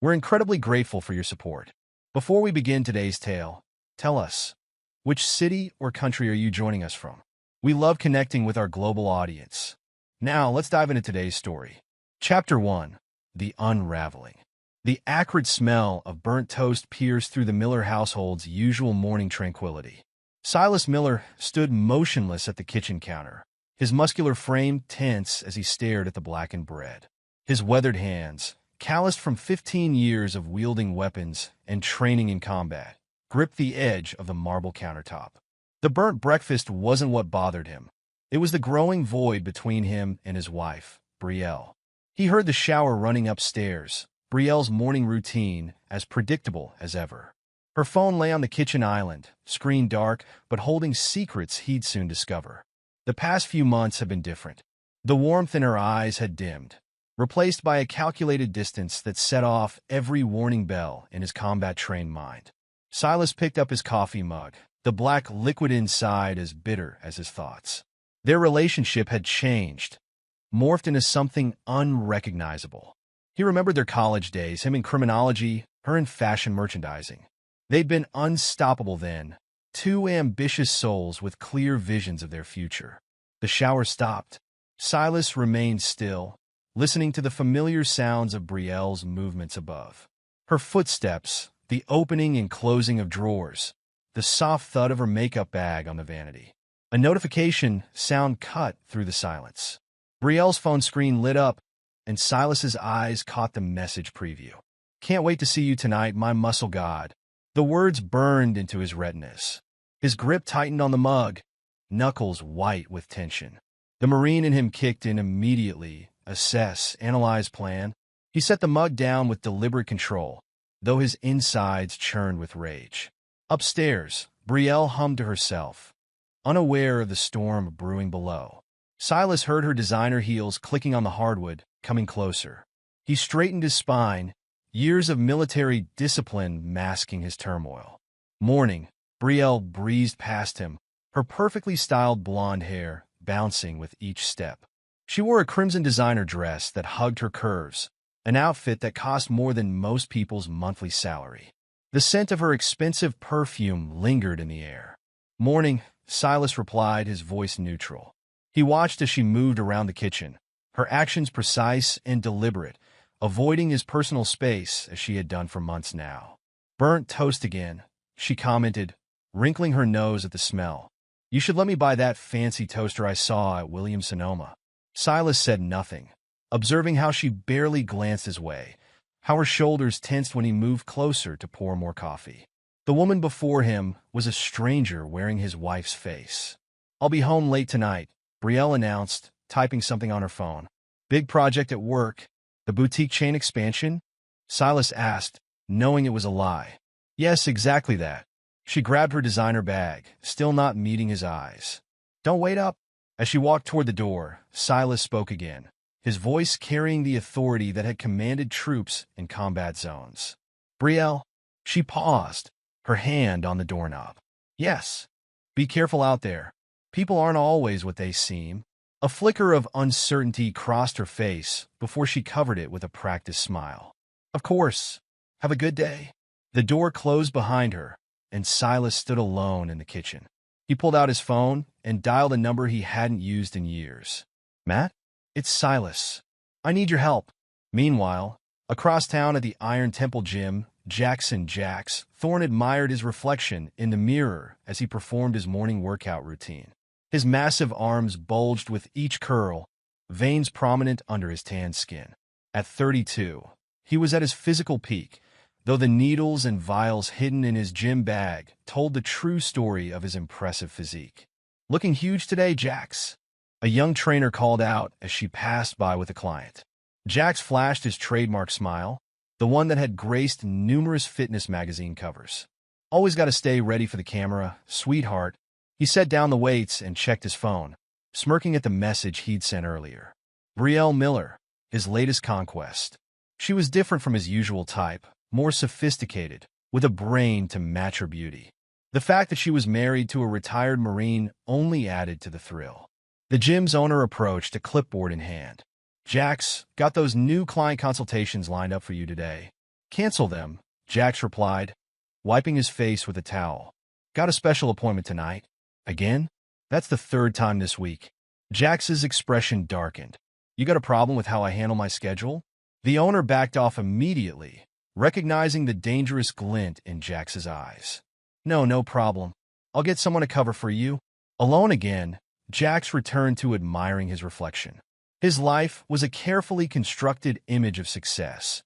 We're incredibly grateful for your support. Before we begin today's tale, tell us, which city or country are you joining us from? We love connecting with our global audience. Now, let's dive into today's story. Chapter 1. The Unraveling. The acrid smell of burnt toast pierced through the Miller household's usual morning tranquility. Silas Miller stood motionless at the kitchen counter, his muscular frame tense as he stared at the blackened bread. His weathered hands, calloused from 15 years of wielding weapons and training in combat, gripped the edge of the marble countertop. The burnt breakfast wasn't what bothered him. It was the growing void between him and his wife, Brielle. He heard the shower running upstairs, Brielle's morning routine as predictable as ever. Her phone lay on the kitchen island, screen dark, but holding secrets he'd soon discover. The past few months had been different. The warmth in her eyes had dimmed, replaced by a calculated distance that set off every warning bell in his combat-trained mind. Silas picked up his coffee mug, the black liquid inside as bitter as his thoughts. Their relationship had changed, morphed into something unrecognizable. He remembered their college days, him in criminology, her in fashion merchandising. They'd been unstoppable then, two ambitious souls with clear visions of their future. The shower stopped. Silas remained still, listening to the familiar sounds of Brielle's movements above. Her footsteps, the opening and closing of drawers, the soft thud of her makeup bag on the vanity. A notification sound cut through the silence. Brielle's phone screen lit up, and Silas's eyes caught the message preview. "Can't wait to see you tonight, my muscle god." The words burned into his retinas. His grip tightened on the mug, knuckles white with tension. The Marine in him kicked in immediately. Assess, analyze, plan. He set the mug down with deliberate control, though his insides churned with rage. Upstairs, Brielle hummed to herself, unaware of the storm brewing below. Silas heard her designer heels clicking on the hardwood, coming closer. He straightened his spine, years of military discipline masking his turmoil. Morning, Brielle breezed past him, her perfectly styled blonde hair bouncing with each step. She wore a crimson designer dress that hugged her curves, an outfit that cost more than most people's monthly salary. The scent of her expensive perfume lingered in the air. "Morning," Silas replied, his voice neutral. He watched as she moved around the kitchen, her actions precise and deliberate, avoiding his personal space as she had done for months now. "Burnt toast again," she commented, wrinkling her nose at the smell. "You should let me buy that fancy toaster I saw at Williams-Sonoma." Silas said nothing, observing how she barely glanced his way, how her shoulders tensed when he moved closer to pour more coffee. The woman before him was a stranger wearing his wife's face. "I'll be home late tonight," Brielle announced, typing something on her phone. "Big project at work. The boutique chain expansion?" Silas asked, knowing it was a lie. "Yes, exactly that." She grabbed her designer bag, still not meeting his eyes. "Don't wait up." As she walked toward the door, Silas spoke again, his voice carrying the authority that had commanded troops in combat zones. "Brielle." She paused, her hand on the doorknob. "Yes. Be careful out there. People aren't always what they seem." A flicker of uncertainty crossed her face before she covered it with a practiced smile. "Of course. Have a good day." The door closed behind her, and Silas stood alone in the kitchen. He pulled out his phone and dialed a number he hadn't used in years. "Matt? It's Silas. I need your help." Meanwhile, across town at the Iron Temple gym, Jax Thorne admired his reflection in the mirror as he performed his morning workout routine. His massive arms bulged with each curl, veins prominent under his tanned skin. At 32, he was at his physical peak, though the needles and vials hidden in his gym bag told the true story of his impressive physique. "Looking huge today, Jax," a young trainer called out as she passed by with a client. Jax flashed his trademark smile, the one that had graced numerous fitness magazine covers. "Always got to stay ready for the camera, sweetheart." He set down the weights and checked his phone, smirking at the message he'd sent earlier. Brielle Miller, his latest conquest. She was different from his usual type, more sophisticated, with a brain to match her beauty. The fact that she was married to a retired Marine only added to the thrill. The gym's owner approached, a clipboard in hand. "Jax, got those new client consultations lined up for you today. Cancel them, Jax replied, wiping his face with a towel. Got a special appointment tonight. Again? That's the third time this week. Jax's expression darkened. You got a problem with how I handle my schedule? The owner backed off immediately, recognizing the dangerous glint in Jax's eyes. No problem. I'll get someone to cover for you. Alone again, Jax returned to admiring his reflection. His life was a carefully constructed image of success,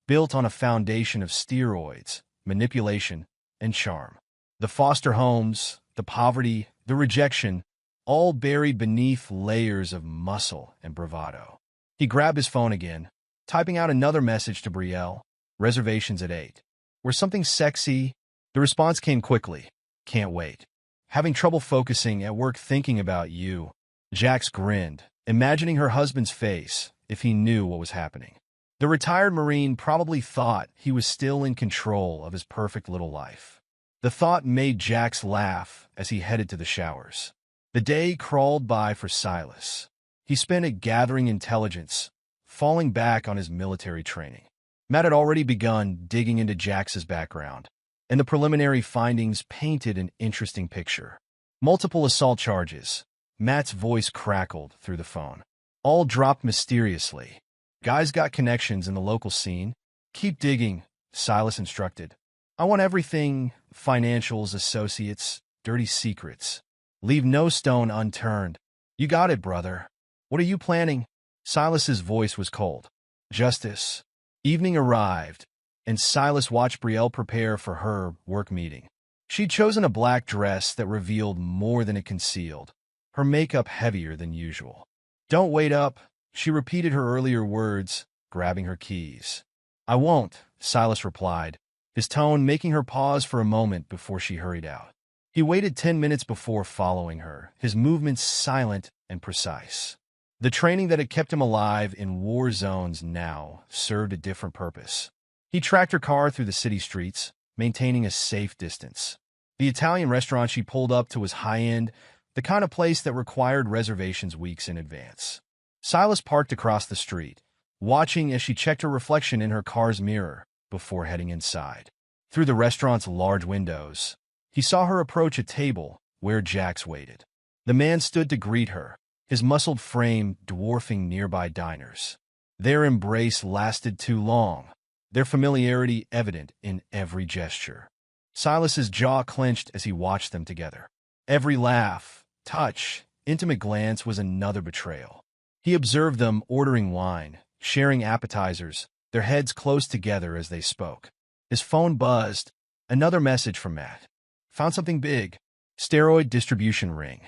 built on a foundation of steroids, manipulation, and charm. The foster homes, the poverty, the rejection, all buried beneath layers of muscle and bravado. He grabbed his phone again, typing out another message to Brielle. Reservations at 8. Were something sexy? The response came quickly. Can't wait. Having trouble focusing at work thinking about you. Jax grinned, imagining her husband's face if he knew what was happening. The retired Marine probably thought he was still in control of his perfect little life. The thought made Jax laugh as he headed to the showers. The day crawled by for Silas. He spent it gathering intelligence, falling back on his military training. Matt had already begun digging into Jax's background, and the preliminary findings painted an interesting picture. Multiple assault charges. Matt's voice crackled through the phone. All dropped mysteriously. Guy's got connections in the local scene. Keep digging, Silas instructed. I want everything: financials, associates, dirty secrets. Leave no stone unturned. You got it, brother. What are you planning? Silas's voice was cold. Justice. Evening arrived, and Silas watched Brielle prepare for her work meeting. She'd chosen a black dress that revealed more than it concealed, her makeup heavier than usual. Don't wait up, she repeated her earlier words, grabbing her keys. I won't, Silas replied, his tone making her pause for a moment before she hurried out. He waited 10 minutes before following her, his movements silent and precise. The training that had kept him alive in war zones now served a different purpose. He tracked her car through the city streets, maintaining a safe distance. The Italian restaurant she pulled up to was high-end, the kind of place that required reservations weeks in advance. Silas parked across the street, watching as she checked her reflection in her car's mirror before heading inside. Through the restaurant's large windows, he saw her approach a table where Jax waited. The man stood to greet her, his muscled frame dwarfing nearby diners. Their embrace lasted too long, their familiarity evident in every gesture. Silas's jaw clenched as he watched them together. Every laugh, touch, intimate glance was another betrayal. He observed them ordering wine, sharing appetizers, their heads close together as they spoke. His phone buzzed. Another message from Matt. Found something big. Steroid distribution ring.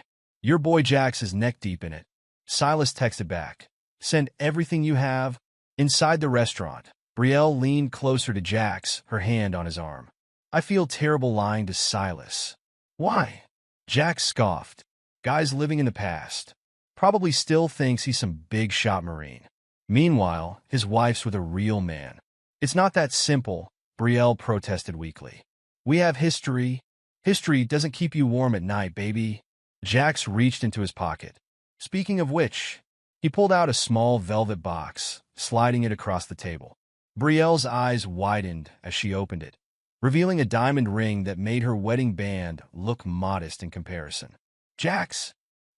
Your boy Jax is neck-deep in it. Silas texted back. Send everything you have. Inside the restaurant, Brielle leaned closer to Jax, her hand on his arm. I feel terrible lying to Silas. Why? Jax scoffed. Guy's living in the past. Probably still thinks he's some big-shot Marine. Meanwhile, his wife's with a real man. It's not that simple, Brielle protested weakly. We have history. History doesn't keep you warm at night, baby. Jax reached into his pocket. Speaking of which, he pulled out a small velvet box, sliding it across the table. Brielle's eyes widened as she opened it, revealing a diamond ring that made her wedding band look modest in comparison. Jax,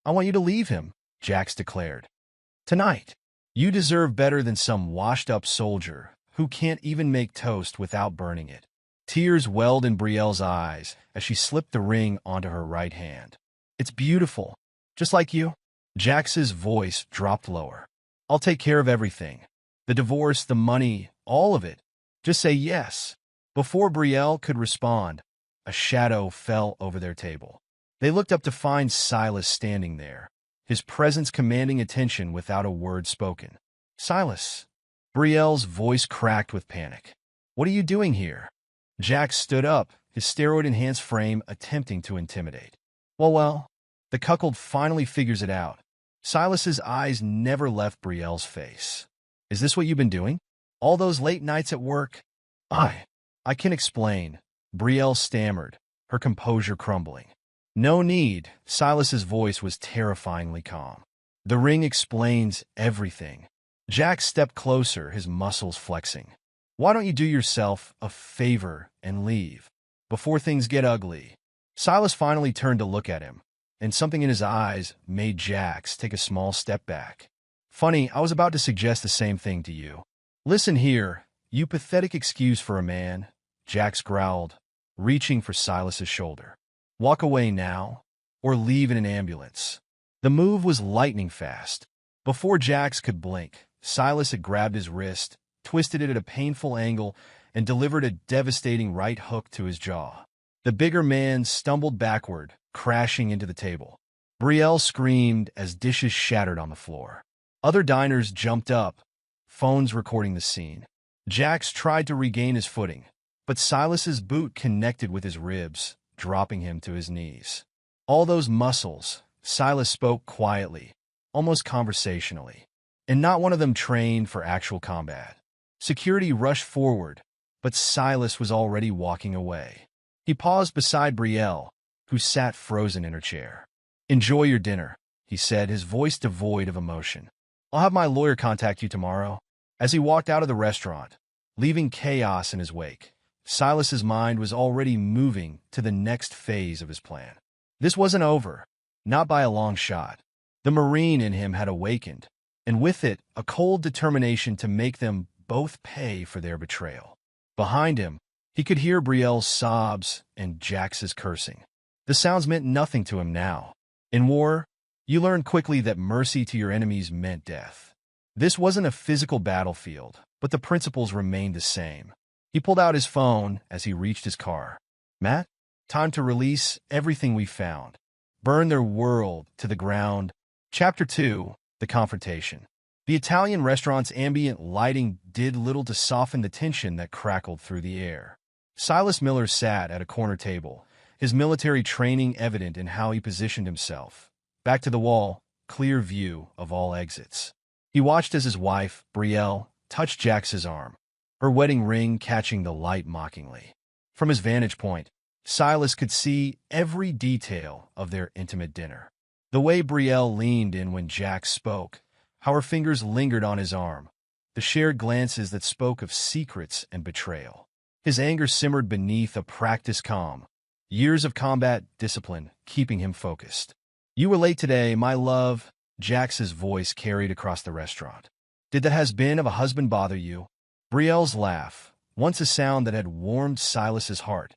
I want you to leave him, Jax declared. Tonight. You deserve better than some washed-up soldier who can't even make toast without burning it. Tears welled in Brielle's eyes as she slipped the ring onto her right hand. It's beautiful, just like you. Jax's voice dropped lower. I'll take care of everything. The divorce, the money, all of it. Just say yes. Before Brielle could respond, a shadow fell over their table. They looked up to find Silas standing there, his presence commanding attention without a word spoken. Silas. Brielle's voice cracked with panic. What are you doing here? Jax stood up, his steroid-enhanced frame attempting to intimidate. Well, the cuckold finally figures it out. Silas's eyes never left Brielle's face. Is this what you've been doing? All those late nights at work? I can explain, Brielle stammered, her composure crumbling. No need, Silas's voice was terrifyingly calm. The ring explains everything. Jax stepped closer, his muscles flexing. Why don't you do yourself a favor and leave before things get ugly? Silas finally turned to look at him, and something in his eyes made Jax take a small step back. Funny, I was about to suggest the same thing to you. Listen here, you pathetic excuse for a man, Jax growled, reaching for Silas's shoulder. Walk away now, or leave in an ambulance. The move was lightning fast. Before Jax could blink, Silas had grabbed his wrist, twisted it at a painful angle, and delivered a devastating right hook to his jaw. The bigger man stumbled backward, crashing into the table. Brielle screamed as dishes shattered on the floor. Other diners jumped up, phones recording the scene. Jax tried to regain his footing, but Silas's boot connected with his ribs, dropping him to his knees. All those muscles, Silas spoke quietly, almost conversationally, and not one of them trained for actual combat. Security rushed forward, but Silas was already walking away. He paused beside Brielle, who sat frozen in her chair. Enjoy your dinner, he said, his voice devoid of emotion. I'll have my lawyer contact you tomorrow. As he walked out of the restaurant, leaving chaos in his wake, Silas's mind was already moving to the next phase of his plan. This wasn't over, not by a long shot. The Marine in him had awakened, and with it, a cold determination to make them both pay for their betrayal. Behind him, he could hear Brielle's sobs and Jax's cursing. The sounds meant nothing to him now. In war, you learn quickly that mercy to your enemies meant death. This wasn't a physical battlefield, but the principles remained the same. He pulled out his phone as he reached his car. Matt, time to release everything we found. Burn their world to the ground. Chapter 2, The Confrontation. The Italian restaurant's ambient lighting did little to soften the tension that crackled through the air. Silas Miller sat at a corner table, his military training evident in how he positioned himself. Back to the wall, clear view of all exits. He watched as his wife, Brielle, touched Jax's arm, her wedding ring catching the light mockingly. From his vantage point, Silas could see every detail of their intimate dinner. The way Brielle leaned in when Jax spoke, how her fingers lingered on his arm, the shared glances that spoke of secrets and betrayal. His anger simmered beneath a practiced calm, years of combat discipline keeping him focused. You were late today, my love, Jax's voice carried across the restaurant. Did that has-been of a husband bother you? Brielle's laugh, once a sound that had warmed Silas's heart,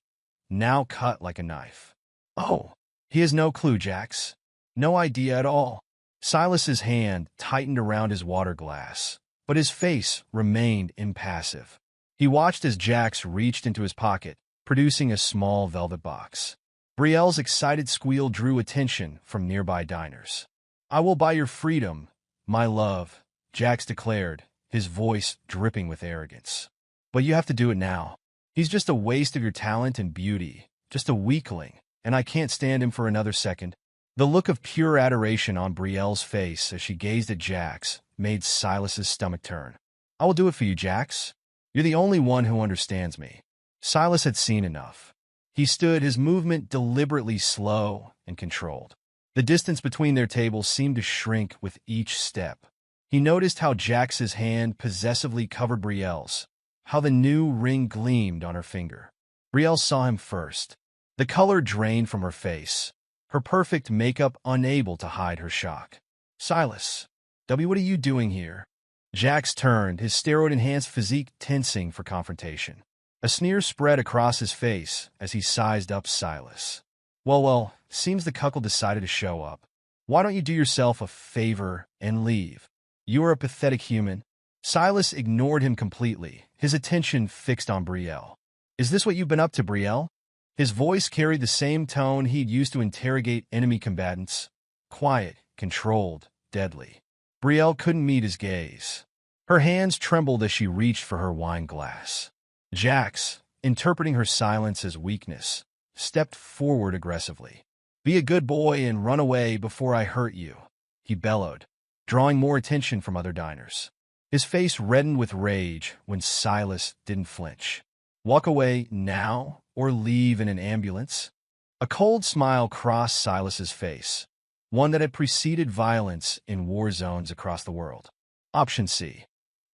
now cut like a knife. Oh, he has no clue, Jax. No idea at all. Silas's hand tightened around his water glass, but his face remained impassive. He watched as Jax reached into his pocket, producing a small velvet box. Brielle's excited squeal drew attention from nearby diners. I will buy your freedom, my love, Jax declared, his voice dripping with arrogance. But you have to do it now. He's just a waste of your talent and beauty, just a weakling, and I can't stand him for another second. The look of pure adoration on Brielle's face as she gazed at Jax made Silas's stomach turn. I will do it for you, Jax. You're the only one who understands me. Silas had seen enough. He stood, his movement deliberately slow and controlled. The distance between their tables seemed to shrink with each step. He noticed how Jax's hand possessively covered Brielle's, how the new ring gleamed on her finger. Brielle saw him first. The color drained from her face, her perfect makeup unable to hide her shock. Silas, what are you doing here? Jax turned, his steroid-enhanced physique tensing for confrontation. A sneer spread across his face as he sized up Silas. Well, seems the cuckold decided to show up. Why don't you do yourself a favor and leave? You are a pathetic human. Silas ignored him completely, his attention fixed on Brielle. Is this what you've been up to, Brielle? His voice carried the same tone he'd used to interrogate enemy combatants. Quiet, controlled, deadly. Brielle couldn't meet his gaze. Her hands trembled as she reached for her wine glass. Jax, interpreting her silence as weakness, stepped forward aggressively. Be a good boy and run away before I hurt you, he bellowed, drawing more attention from other diners. His face reddened with rage when Silas didn't flinch. Walk away now or leave in an ambulance? A cold smile crossed Silas's face, one that had preceded violence in war zones across the world. Option C.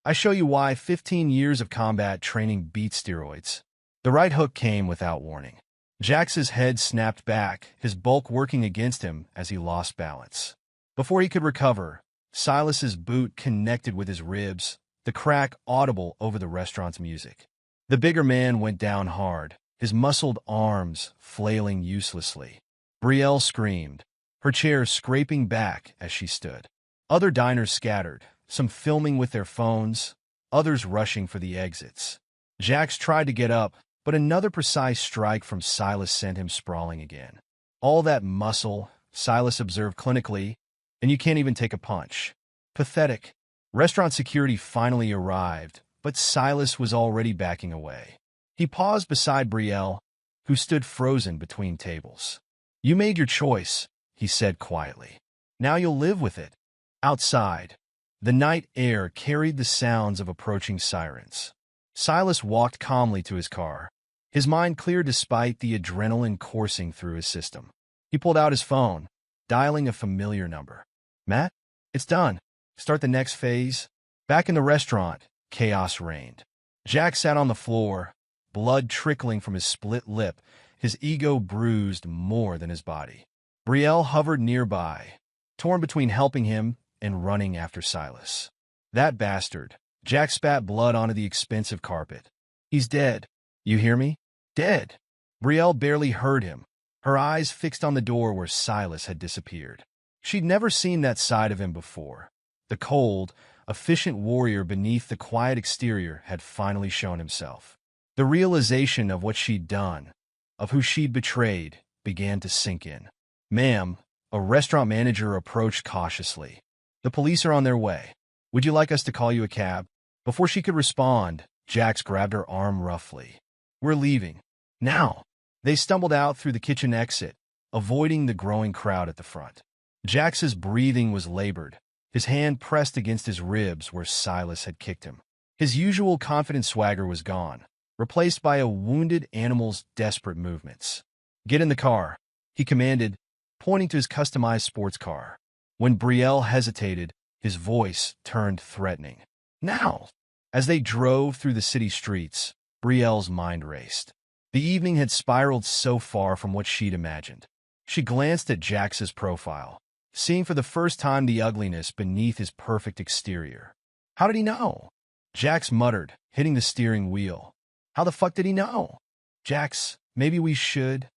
I show you why 15 years of combat training beats steroids. The right hook came without warning. Jax's head snapped back, his bulk working against him as he lost balance. Before he could recover, Silas's boot connected with his ribs, the crack audible over the restaurant's music. The bigger man went down hard, his muscled arms flailing uselessly. Brielle screamed, her chair scraping back as she stood. Other diners scattered, some filming with their phones, others rushing for the exits. Jax tried to get up, but another precise strike from Silas sent him sprawling again. All that muscle, Silas observed clinically, and you can't even take a punch. Pathetic. Restaurant security finally arrived, but Silas was already backing away. He paused beside Brielle, who stood frozen between tables. You made your choice, he said quietly. Now you'll live with it. Outside, the night air carried the sounds of approaching sirens. Silas walked calmly to his car, his mind clear despite the adrenaline coursing through his system. He pulled out his phone, dialing a familiar number. Matt? It's done. Start the next phase. Back in the restaurant, chaos reigned. Jack sat on the floor, blood trickling from his split lip, his ego bruised more than his body. Brielle hovered nearby, torn between helping him and running after Silas. That bastard. Jack spat blood onto the expensive carpet. He's dead. You hear me? Dead. Brielle barely heard him, her eyes fixed on the door where Silas had disappeared. She'd never seen that side of him before. The cold, efficient warrior beneath the quiet exterior had finally shown himself. The realization of what she'd done, of who she'd betrayed, began to sink in. Ma'am, a restaurant manager approached cautiously. The police are on their way. Would you like us to call you a cab? Before she could respond, Jax grabbed her arm roughly. We're leaving. Now. They stumbled out through the kitchen exit, avoiding the growing crowd at the front. Jax's breathing was labored, his hand pressed against his ribs where Silas had kicked him. His usual confident swagger was gone, replaced by a wounded animal's desperate movements. Get in the car, he commanded, pointing to his customized sports car. When Brielle hesitated, his voice turned threatening. Now! As they drove through the city streets, Brielle's mind raced. The evening had spiraled so far from what she'd imagined. She glanced at Jax's profile, seeing for the first time the ugliness beneath his perfect exterior. How did he know? Jax muttered, hitting the steering wheel. How the fuck did he know? Jax, maybe we should...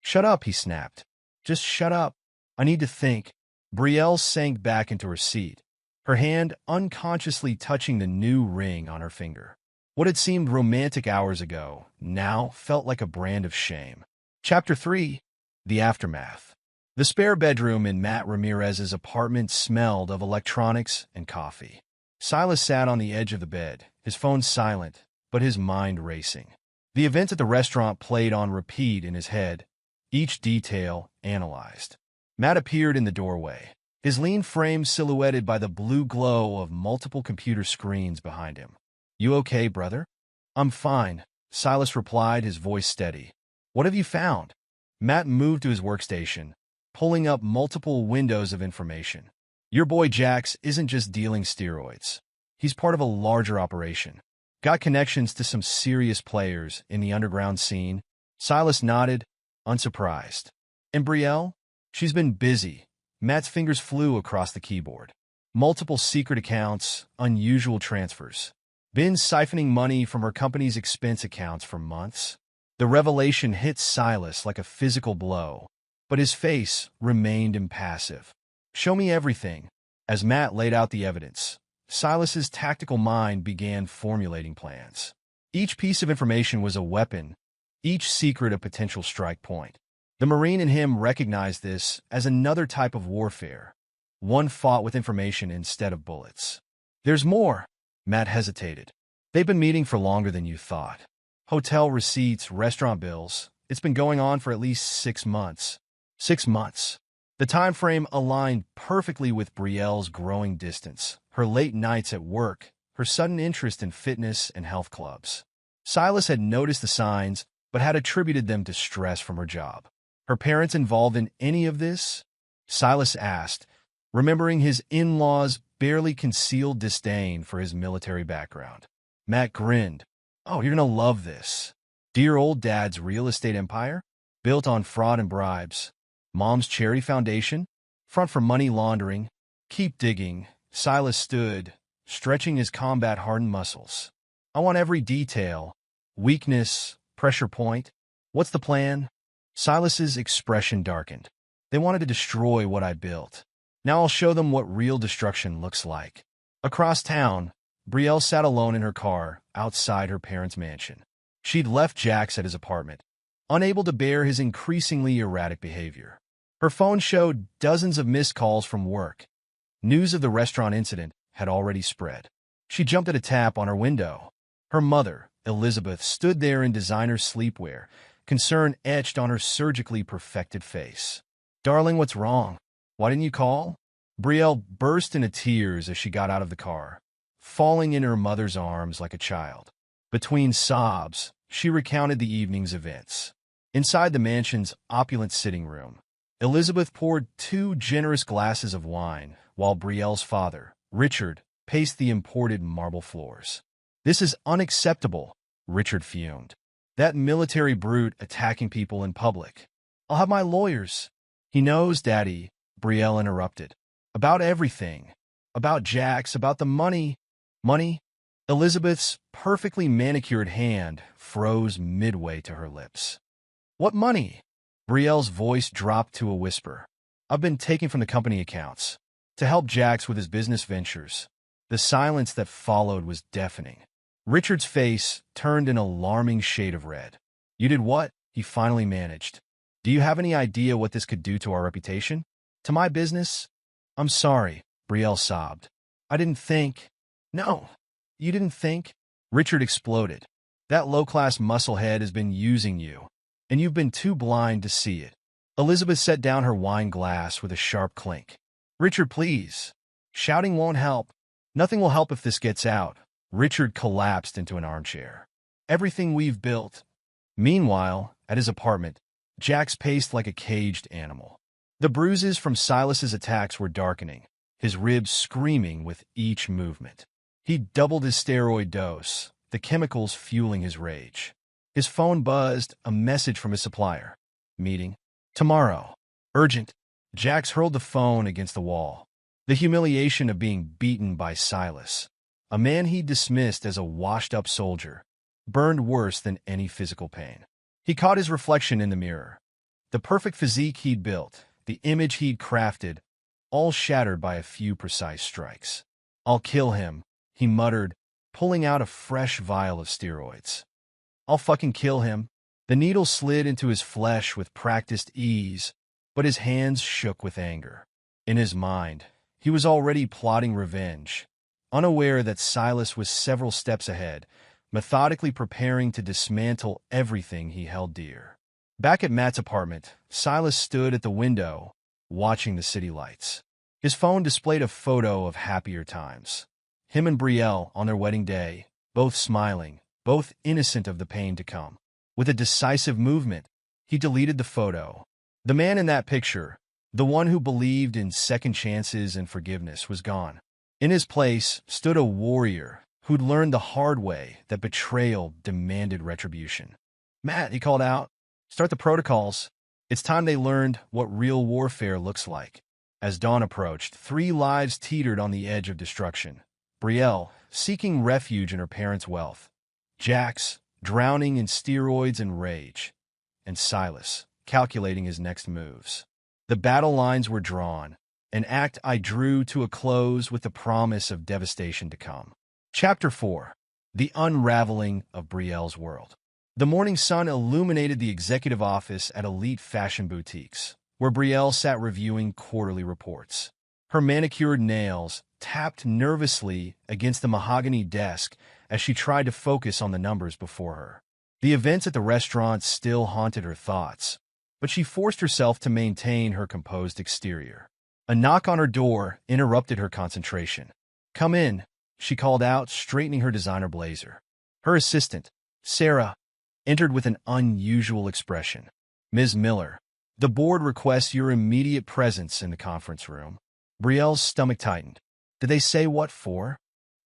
Shut up, he snapped. Just shut up. I need to think. Brielle sank back into her seat, her hand unconsciously touching the new ring on her finger. What had seemed romantic hours ago now felt like a brand of shame. Chapter 3. The Aftermath. The spare bedroom in Matt Ramirez's apartment smelled of electronics and coffee. Silas sat on the edge of the bed, his phone silent, but his mind racing. The events at the restaurant played on repeat in his head, each detail analyzed. Matt appeared in the doorway, his lean frame silhouetted by the blue glow of multiple computer screens behind him. You okay, brother? I'm fine, Silas replied, his voice steady. What have you found? Matt moved to his workstation, pulling up multiple windows of information. Your boy Jax isn't just dealing steroids. He's part of a larger operation. Got connections to some serious players in the underground scene. Silas nodded, unsurprised. And Brielle? She's been busy. Matt's fingers flew across the keyboard. Multiple secret accounts, unusual transfers. Been siphoning money from her company's expense accounts for months. The revelation hit Silas like a physical blow, but his face remained impassive. Show me everything. As Matt laid out the evidence, Silas's tactical mind began formulating plans. Each piece of information was a weapon, each secret a potential strike point. The Marine in him recognized this as another type of warfare, one fought with information instead of bullets. There's more. Matt hesitated. They've been meeting for longer than you thought. Hotel receipts, restaurant bills. It's been going on for at least 6 months. 6 months. The time frame aligned perfectly with Brielle's growing distance, her late nights at work, her sudden interest in fitness and health clubs. Silas had noticed the signs, but had attributed them to stress from her job. Her parents involved in any of this? Silas asked, remembering his in-laws' barely concealed disdain for his military background. Matt grinned. "Oh, you're gonna love this. Dear old dad's real estate empire? Built on fraud and bribes. Mom's charity foundation? Front for money laundering. Keep digging." Silas stood, stretching his combat-hardened muscles. "I want every detail. Weakness, pressure point. What's the plan?" Silas's expression darkened. "They wanted to destroy what I built. Now I'll show them what real destruction looks like." Across town, Brielle sat alone in her car outside her parents' mansion. She'd left Jax at his apartment, unable to bear his increasingly erratic behavior. Her phone showed dozens of missed calls from work. News of the restaurant incident had already spread. She jumped at a tap on her window. Her mother, Elizabeth, stood there in designer sleepwear, concern etched on her surgically perfected face. "Darling, what's wrong? Why didn't you call?" Brielle burst into tears as she got out of the car, falling in her mother's arms like a child. Between sobs, she recounted the evening's events. Inside the mansion's opulent sitting room, Elizabeth poured 2 generous glasses of wine, while Brielle's father, Richard, paced the imported marble floors. "This is unacceptable," Richard fumed. "That military brute attacking people in public. I'll have my lawyers." "He knows, Daddy," Brielle interrupted. "About everything. About Jax, about the money." "Money?" Elizabeth's perfectly manicured hand froze midway to her lips. "What money?" Brielle's voice dropped to a whisper. "I've been taking from the company accounts to help Jax with his business ventures." The silence that followed was deafening. Richard's face turned an alarming shade of red. "You did what?" he finally managed. "Do you have any idea what this could do to our reputation? To my business?" "I'm sorry," Brielle sobbed. "I didn't think." "No, you didn't think?" Richard exploded. "That low-class musclehead has been using you, and you've been too blind to see it." Elizabeth set down her wine glass with a sharp clink. "Richard, please. Shouting won't help. Nothing will help if this gets out." Richard collapsed into an armchair. "Everything we've built." Meanwhile, at his apartment, Jax paced like a caged animal. The bruises from Silas's attacks were darkening, his ribs screaming with each movement. He doubled his steroid dose, the chemicals fueling his rage. His phone buzzed, a message from his supplier. "Meeting. Tomorrow. Urgent." Jax hurled the phone against the wall. The humiliation of being beaten by Silas, a man he dismissed as a washed-up soldier, burned worse than any physical pain. He caught his reflection in the mirror. The perfect physique he'd built, the image he'd crafted, all shattered by a few precise strikes. "I'll kill him," he muttered, pulling out a fresh vial of steroids. "I'll fucking kill him." The needle slid into his flesh with practiced ease, but his hands shook with anger. In his mind, he was already plotting revenge, unaware that Silas was several steps ahead, methodically preparing to dismantle everything he held dear. Back at Matt's apartment, Silas stood at the window, watching the city lights. His phone displayed a photo of happier times. Him and Brielle on their wedding day, both smiling, both innocent of the pain to come. With a decisive movement, he deleted the photo. The man in that picture, the one who believed in second chances and forgiveness, was gone. In his place stood a warrior who'd learned the hard way that betrayal demanded retribution. "Matt," he called out, "start the protocols. It's time they learned what real warfare looks like." As dawn approached, 3 lives teetered on the edge of destruction. Brielle, seeking refuge in her parents' wealth. Jax, drowning in steroids and rage. And Silas, calculating his next moves. The battle lines were drawn, an act I drew to a close with the promise of devastation to come. Chapter 4. The Unraveling of Brielle's World. The morning sun illuminated the executive office at elite fashion boutiques, where Brielle sat reviewing quarterly reports. Her manicured nails tapped nervously against the mahogany desk as she tried to focus on the numbers before her. The events at the restaurant still haunted her thoughts, but she forced herself to maintain her composed exterior. A knock on her door interrupted her concentration. "Come in," she called out, straightening her designer blazer. Her assistant, Sarah, entered with an unusual expression. "Ms. Miller, the board requests your immediate presence in the conference room." Brielle's stomach tightened. Did they say what for?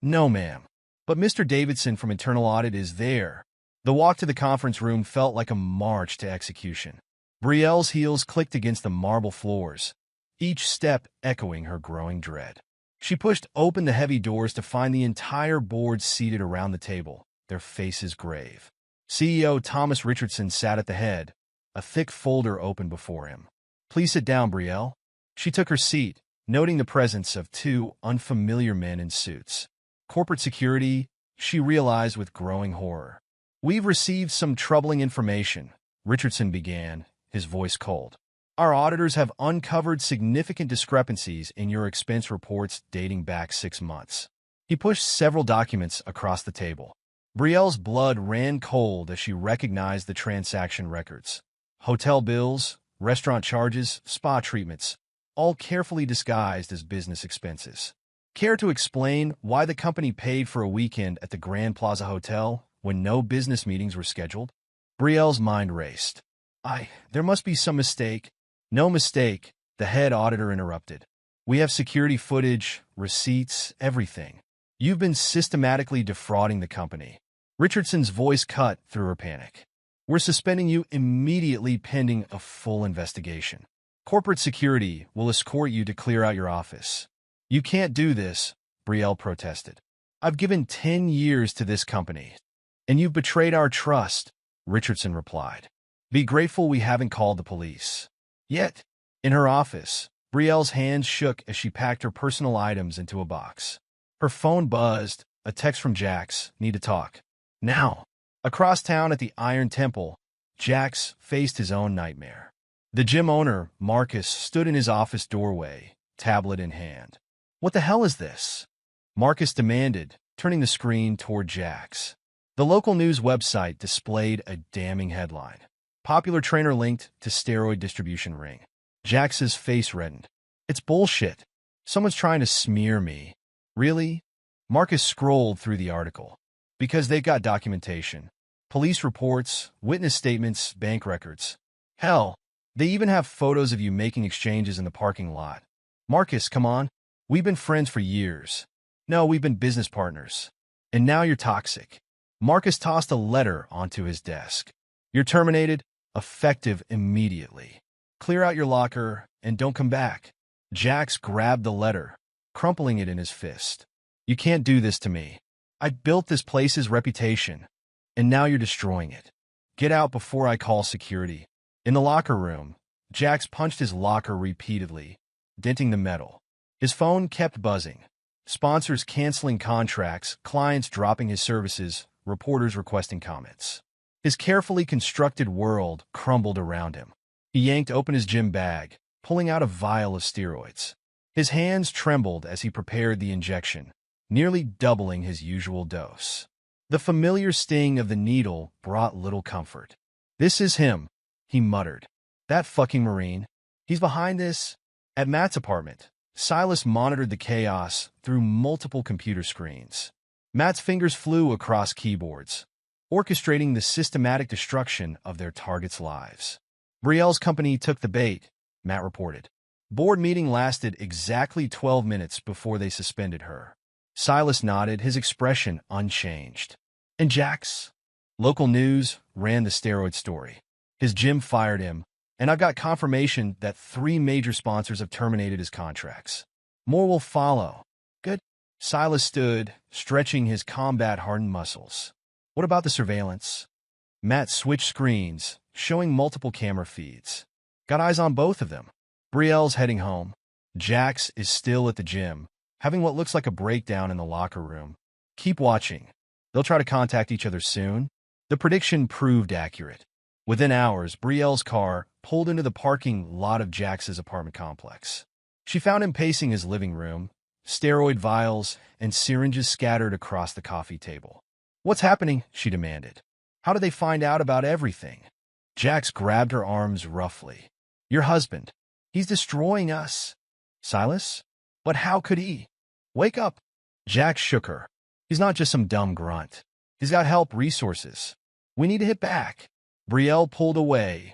No, ma'am. But Mr. Davidson from Internal Audit is there. The walk to the conference room felt like a march to execution. Brielle's heels clicked against the marble floors, each step echoing her growing dread. She pushed open the heavy doors to find the entire board seated around the table, their faces grave. CEO Thomas Richardson sat at the head, a thick folder open before him. "Please sit down, Brielle." She took her seat, noting the presence of two unfamiliar men in suits. Corporate security, she realized with growing horror. "We've received some troubling information," Richardson began, his voice cold. "Our auditors have uncovered significant discrepancies in your expense reports dating back 6 months. He pushed several documents across the table. Brielle's blood ran cold as she recognized the transaction records. Hotel bills, restaurant charges, spa treatments, all carefully disguised as business expenses. Care to explain why the company paid for a weekend at the Grand Plaza Hotel when no business meetings were scheduled? Brielle's mind raced. There must be some mistake. No mistake, the head auditor interrupted. We have security footage, receipts, everything. You've been systematically defrauding the company. Richardson's voice cut through her panic. We're suspending you immediately pending a full investigation. Corporate security will escort you to clear out your office. You can't do this, Brielle protested. I've given 10 years to this company, and you've betrayed our trust, Richardson replied. Be grateful we haven't called the police. Yet, in her office, Brielle's hands shook as she packed her personal items into a box. Her phone buzzed, a text from Jax, need to talk. Now, across town at the Iron Temple, Jax faced his own nightmare. The gym owner, Marcus, stood in his office doorway, tablet in hand. What the hell is this? Marcus demanded, turning the screen toward Jax. The local news website displayed a damning headline. Popular trainer linked to steroid distribution ring. Jax's face reddened. It's bullshit. Someone's trying to smear me. Really? Marcus scrolled through the article. Because they've got documentation. Police reports, witness statements, bank records. Hell, they even have photos of you making exchanges in the parking lot. Marcus, come on. We've been friends for years. No, we've been business partners. And now you're toxic. Marcus tossed a letter onto his desk. You're terminated, effective immediately. Clear out your locker and don't come back. Jax grabbed the letter, crumpling it in his fist. You can't do this to me. I built this place's reputation, and now you're destroying it. Get out before I call security. In the locker room, Jax punched his locker repeatedly, denting the metal. His phone kept buzzing. Sponsors canceling contracts, clients dropping his services, reporters requesting comments. His carefully constructed world crumbled around him. He yanked open his gym bag, pulling out a vial of steroids. His hands trembled as he prepared the injection, nearly doubling his usual dose. The familiar sting of the needle brought little comfort. This is him, he muttered. That fucking Marine. He's behind this. At Matt's apartment, Silas monitored the chaos through multiple computer screens. Matt's fingers flew across keyboards, orchestrating the systematic destruction of their targets' lives. Brielle's company took the bait, Matt reported. Board meeting lasted exactly 12 minutes before they suspended her. Silas nodded, his expression unchanged. And Jax? Local news ran the steroid story. His gym fired him, and I've got confirmation that 3 major sponsors have terminated his contracts. More will follow. Good. Silas stood, stretching his combat-hardened muscles. What about the surveillance? Matt switched screens, showing multiple camera feeds. Got eyes on both of them. Brielle's heading home. Jax is still at the gym, having what looks like a breakdown in the locker room. Keep watching. They'll try to contact each other soon. The prediction proved accurate. Within hours, Brielle's car pulled into the parking lot of Jax's apartment complex. She found him pacing his living room, steroid vials and syringes scattered across the coffee table. What's happening? She demanded. How did they find out about everything? Jax grabbed her arms roughly. Your husband. He's destroying us. Silas? But how could he? Wake up. Jax shook her. He's not just some dumb grunt. He's got help, resources. We need to hit back. Brielle pulled away,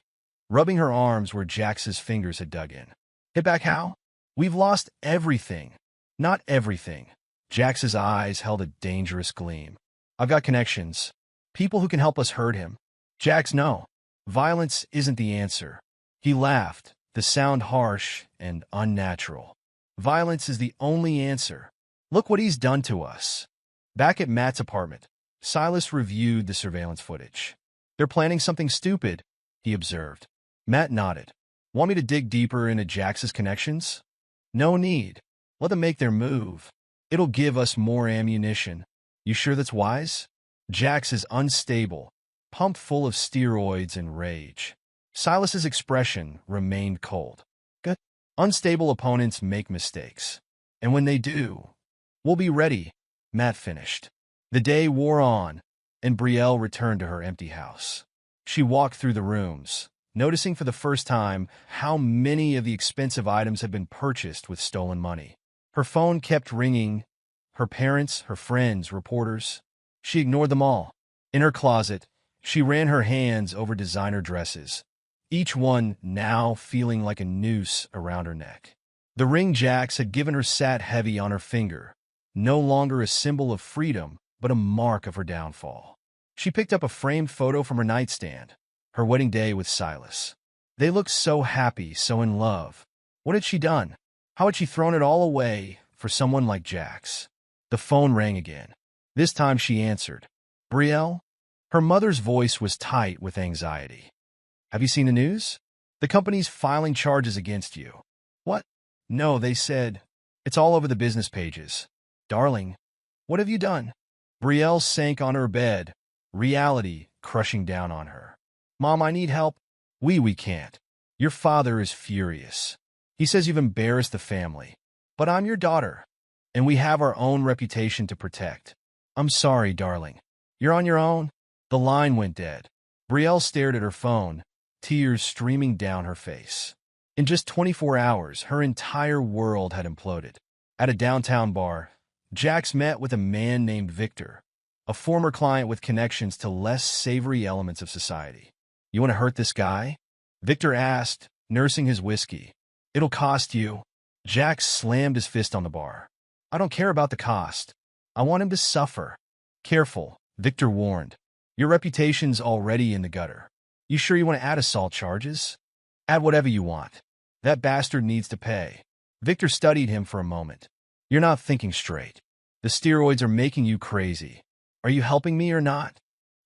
rubbing her arms where Jax's fingers had dug in. Hit back how? We've lost everything. Not everything. Jax's eyes held a dangerous gleam. I've got connections. People who can help us hurt him. Jax, no. Violence isn't the answer. He laughed, the sound harsh and unnatural. Violence is the only answer. Look what he's done to us. Back at Matt's apartment, Silas reviewed the surveillance footage. They're planning something stupid, he observed. Matt nodded. Want me to dig deeper into Jax's connections? No need. Let them make their move. It'll give us more ammunition. You sure that's wise? Jax is unstable, pumped full of steroids and rage. Silas's expression remained cold. Good. Unstable opponents make mistakes. And when they do, we'll be ready, Matt finished. The day wore on, and Brielle returned to her empty house. She walked through the rooms, noticing for the first time how many of the expensive items had been purchased with stolen money. Her phone kept ringing. Her parents, her friends, reporters. She ignored them all. In her closet, she ran her hands over designer dresses, each one now feeling like a noose around her neck. The ring Jax had given her sat heavy on her finger, no longer a symbol of freedom, but a mark of her downfall. She picked up a framed photo from her nightstand, her wedding day with Silas. They looked so happy, so in love. What had she done? How had she thrown it all away for someone like Jax? The phone rang again. This time she answered. Brielle? Her mother's voice was tight with anxiety. Have you seen the news? The company's filing charges against you. What? No, they said. It's all over the business pages. Darling, what have you done? Brielle sank on her bed, reality crushing down on her. Mom, I need help. We can't. Your father is furious. He says you've embarrassed the family. But I'm your daughter, and we have our own reputation to protect. I'm sorry, darling. You're on your own? The line went dead. Brielle stared at her phone, tears streaming down her face. In just 24 hours, her entire world had imploded. At a downtown bar, Jax met with a man named Victor, a former client with connections to less savory elements of society. You want to hurt this guy? Victor asked, nursing his whiskey. It'll cost you. Jax slammed his fist on the bar. I don't care about the cost. I want him to suffer. Careful, Victor warned. Your reputation's already in the gutter. You sure you want to add assault charges? Add whatever you want. That bastard needs to pay. Victor studied him for a moment. You're not thinking straight. The steroids are making you crazy. Are you helping me or not?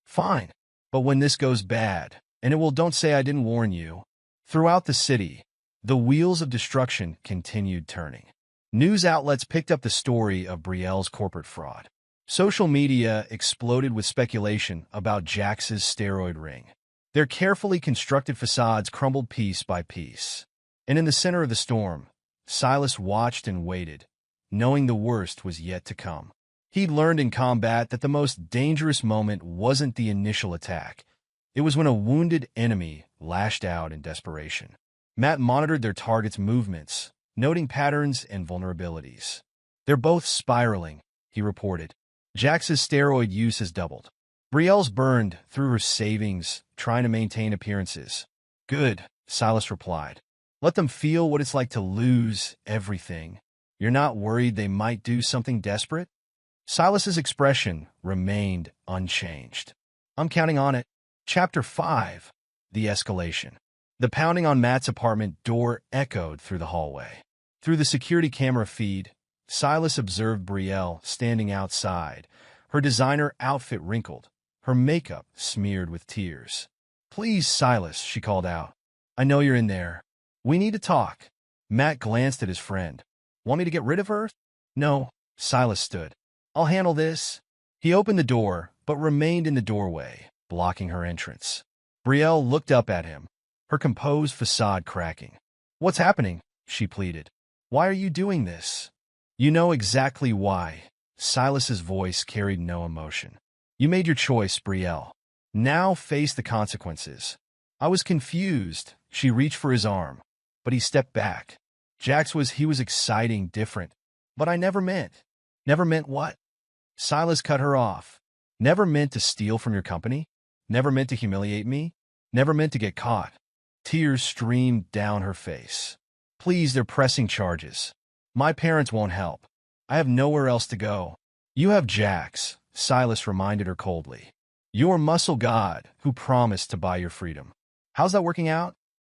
Fine. But when this goes bad, and it will, don't say I didn't warn you. Throughout the city, the wheels of destruction continued turning. News outlets picked up the story of Brielle's corporate fraud. Social media exploded with speculation about Jax's steroid ring. Their carefully constructed facades crumbled piece by piece. And in the center of the storm, Silas watched and waited, knowing the worst was yet to come. He'd learned in combat that the most dangerous moment wasn't the initial attack. It was when a wounded enemy lashed out in desperation. Matt monitored their target's movements, noting patterns and vulnerabilities. They're both spiraling, he reported. Jax's steroid use has doubled. Brielle's burned through her savings, trying to maintain appearances. Good, Silas replied. Let them feel what it's like to lose everything. You're not worried they might do something desperate? Silas's expression remained unchanged. I'm counting on it. Chapter 5. The Escalation. The pounding on Matt's apartment door echoed through the hallway. Through the security camera feed, Silas observed Brielle standing outside, her designer outfit wrinkled, her makeup smeared with tears. Please, Silas, she called out. I know you're in there. We need to talk. Matt glanced at his friend. Want me to get rid of her? No, Silas stood. I'll handle this. He opened the door, but remained in the doorway, blocking her entrance. Brielle looked up at him, her composed facade cracking. What's happening? She pleaded. Why are you doing this? You know exactly why. Silas's voice carried no emotion. You made your choice, Brielle. Now face the consequences. I was confused. She reached for his arm, but he stepped back. He was exciting, different. But I never meant. Never meant what? Silas cut her off. Never meant to steal from your company? Never meant to humiliate me? Never meant to get caught? Tears streamed down her face. Please, they're pressing charges. My parents won't help. I have nowhere else to go. You have Jax, Silas reminded her coldly. Your muscle god who promised to buy your freedom. How's that working out?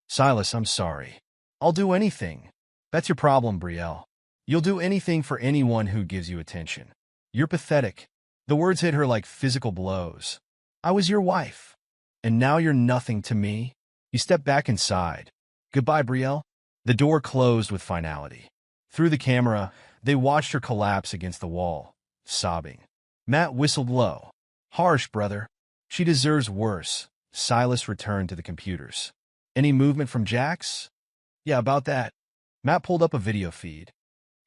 Silas, I'm sorry. I'll do anything. That's your problem, Brielle. You'll do anything for anyone who gives you attention. You're pathetic. The words hit her like physical blows. I was your wife. And now you're nothing to me? He stepped back inside. Goodbye, Brielle. The door closed with finality. Through the camera, they watched her collapse against the wall, sobbing. Matt whistled low. Harsh, brother. She deserves worse. Silas returned to the computers. Any movement from Jax? Yeah, about that. Matt pulled up a video feed.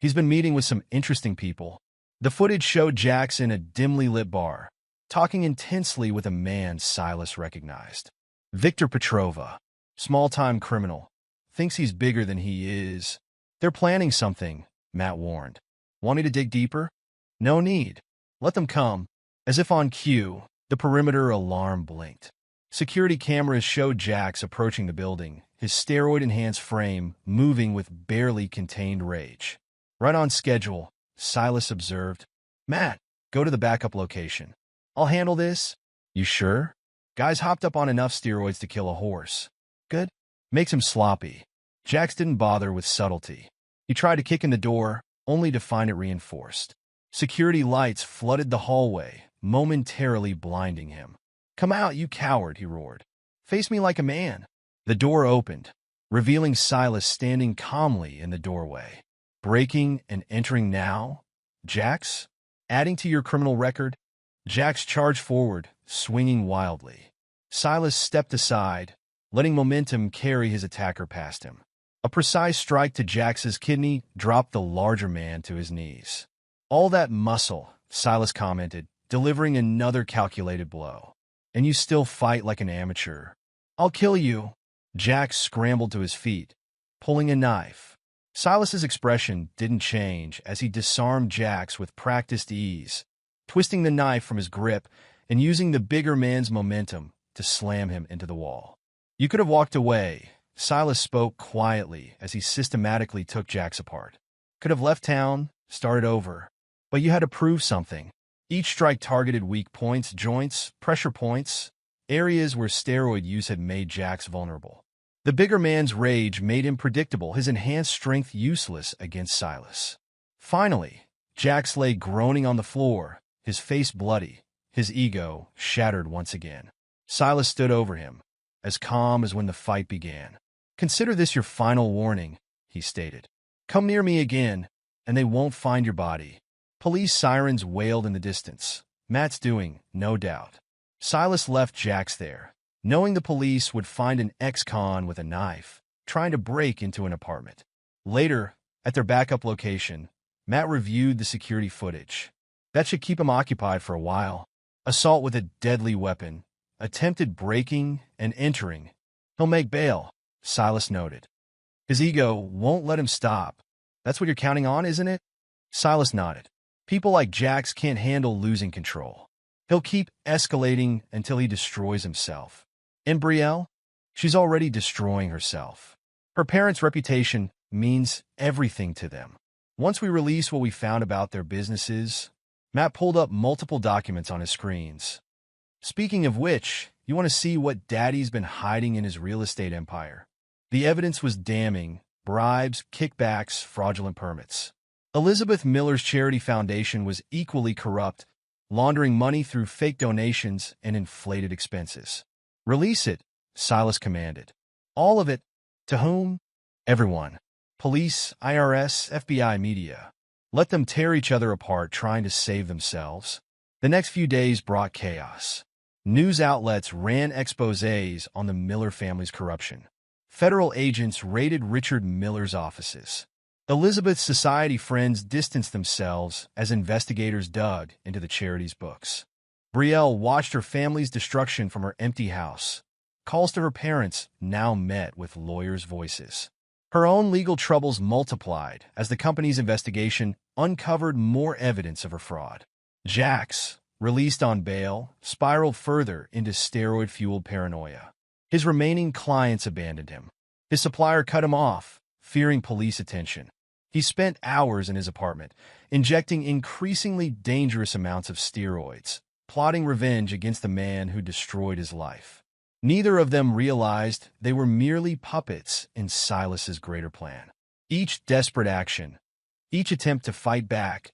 He's been meeting with some interesting people. The footage showed Jax in a dimly lit bar, talking intensely with a man Silas recognized. Victor Petrova, small-time criminal, thinks he's bigger than he is. They're planning something, Matt warned. Want me to dig deeper? No need. Let them come. As if on cue, the perimeter alarm blinked. Security cameras showed Jax approaching the building, his steroid-enhanced frame moving with barely contained rage. Right on schedule, Silas observed. Matt, go to the backup location. I'll handle this. You sure? Guys hopped up on enough steroids to kill a horse. Good. Makes him sloppy. Jax didn't bother with subtlety. He tried to kick in the door, only to find it reinforced. Security lights flooded the hallway, momentarily blinding him. Come out, you coward, he roared. Face me like a man. The door opened, revealing Silas standing calmly in the doorway. Breaking and entering now? Jax? Adding to your criminal record? Jax charged forward, swinging wildly. Silas stepped aside, letting momentum carry his attacker past him. A precise strike to Jax's kidney dropped the larger man to his knees. All that muscle, Silas commented, delivering another calculated blow. And you still fight like an amateur. I'll kill you. Jax scrambled to his feet, pulling a knife. Silas's expression didn't change as he disarmed Jax with practiced ease, twisting the knife from his grip and using the bigger man's momentum to slam him into the wall. You could have walked away, Silas spoke quietly as he systematically took Jax apart. Could have left town, started over. But you had to prove something. Each strike targeted weak points, joints, pressure points, areas where steroid use had made Jax vulnerable. The bigger man's rage made him predictable, his enhanced strength useless against Silas. Finally, Jax lay groaning on the floor, his face bloody, his ego shattered once again. Silas stood over him, as calm as when the fight began. Consider this your final warning, he stated. Come near me again, and they won't find your body. Police sirens wailed in the distance. Matt's doing, no doubt. Silas left Jax there, knowing the police would find an ex-con with a knife, trying to break into an apartment. Later, at their backup location, Matt reviewed the security footage. That should keep him occupied for a while. Assault with a deadly weapon, attempted breaking and entering. He'll make bail, Silas noted. His ego won't let him stop. That's what you're counting on, isn't it? Silas nodded. People like Jax can't handle losing control. He'll keep escalating until he destroys himself. And Brielle? She's already destroying herself. Her parents' reputation means everything to them. Once we release what we found about their businesses, Matt pulled up multiple documents on his screens. Speaking of which, you want to see what Daddy's been hiding in his real estate empire. The evidence was damning: bribes, kickbacks, fraudulent permits. Elizabeth Miller's charity foundation was equally corrupt, laundering money through fake donations and inflated expenses. Release it, Silas commanded. All of it. To whom? Everyone. Police, IRS, FBI, media. Let them tear each other apart trying to save themselves. The next few days brought chaos. News outlets ran exposés on the Miller family's corruption. Federal agents raided Richard Miller's offices. Elizabeth's society friends distanced themselves as investigators dug into the charity's books. Brielle watched her family's destruction from her empty house. Calls to her parents now met with lawyers' voices. Her own legal troubles multiplied as the company's investigation uncovered more evidence of her fraud. Jax, released on bail, spiraled further into steroid-fueled paranoia. His remaining clients abandoned him. His supplier cut him off, fearing police attention. He spent hours in his apartment, injecting increasingly dangerous amounts of steroids, plotting revenge against the man who destroyed his life. Neither of them realized they were merely puppets in Silas's greater plan. Each desperate action, each attempt to fight back,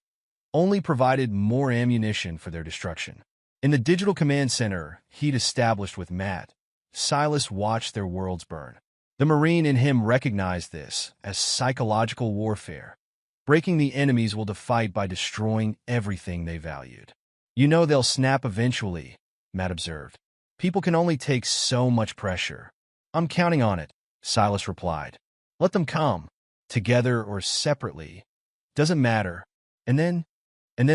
only provided more ammunition for their destruction. In the digital command center he'd established with Matt, Silas watched their worlds burn. The Marine in him recognized this as psychological warfare. Breaking the enemies will fight by destroying everything they valued. You know they'll snap eventually, Matt observed. People can only take so much pressure. I'm counting on it, Silas replied. Let them come, together or separately. Doesn't matter. And then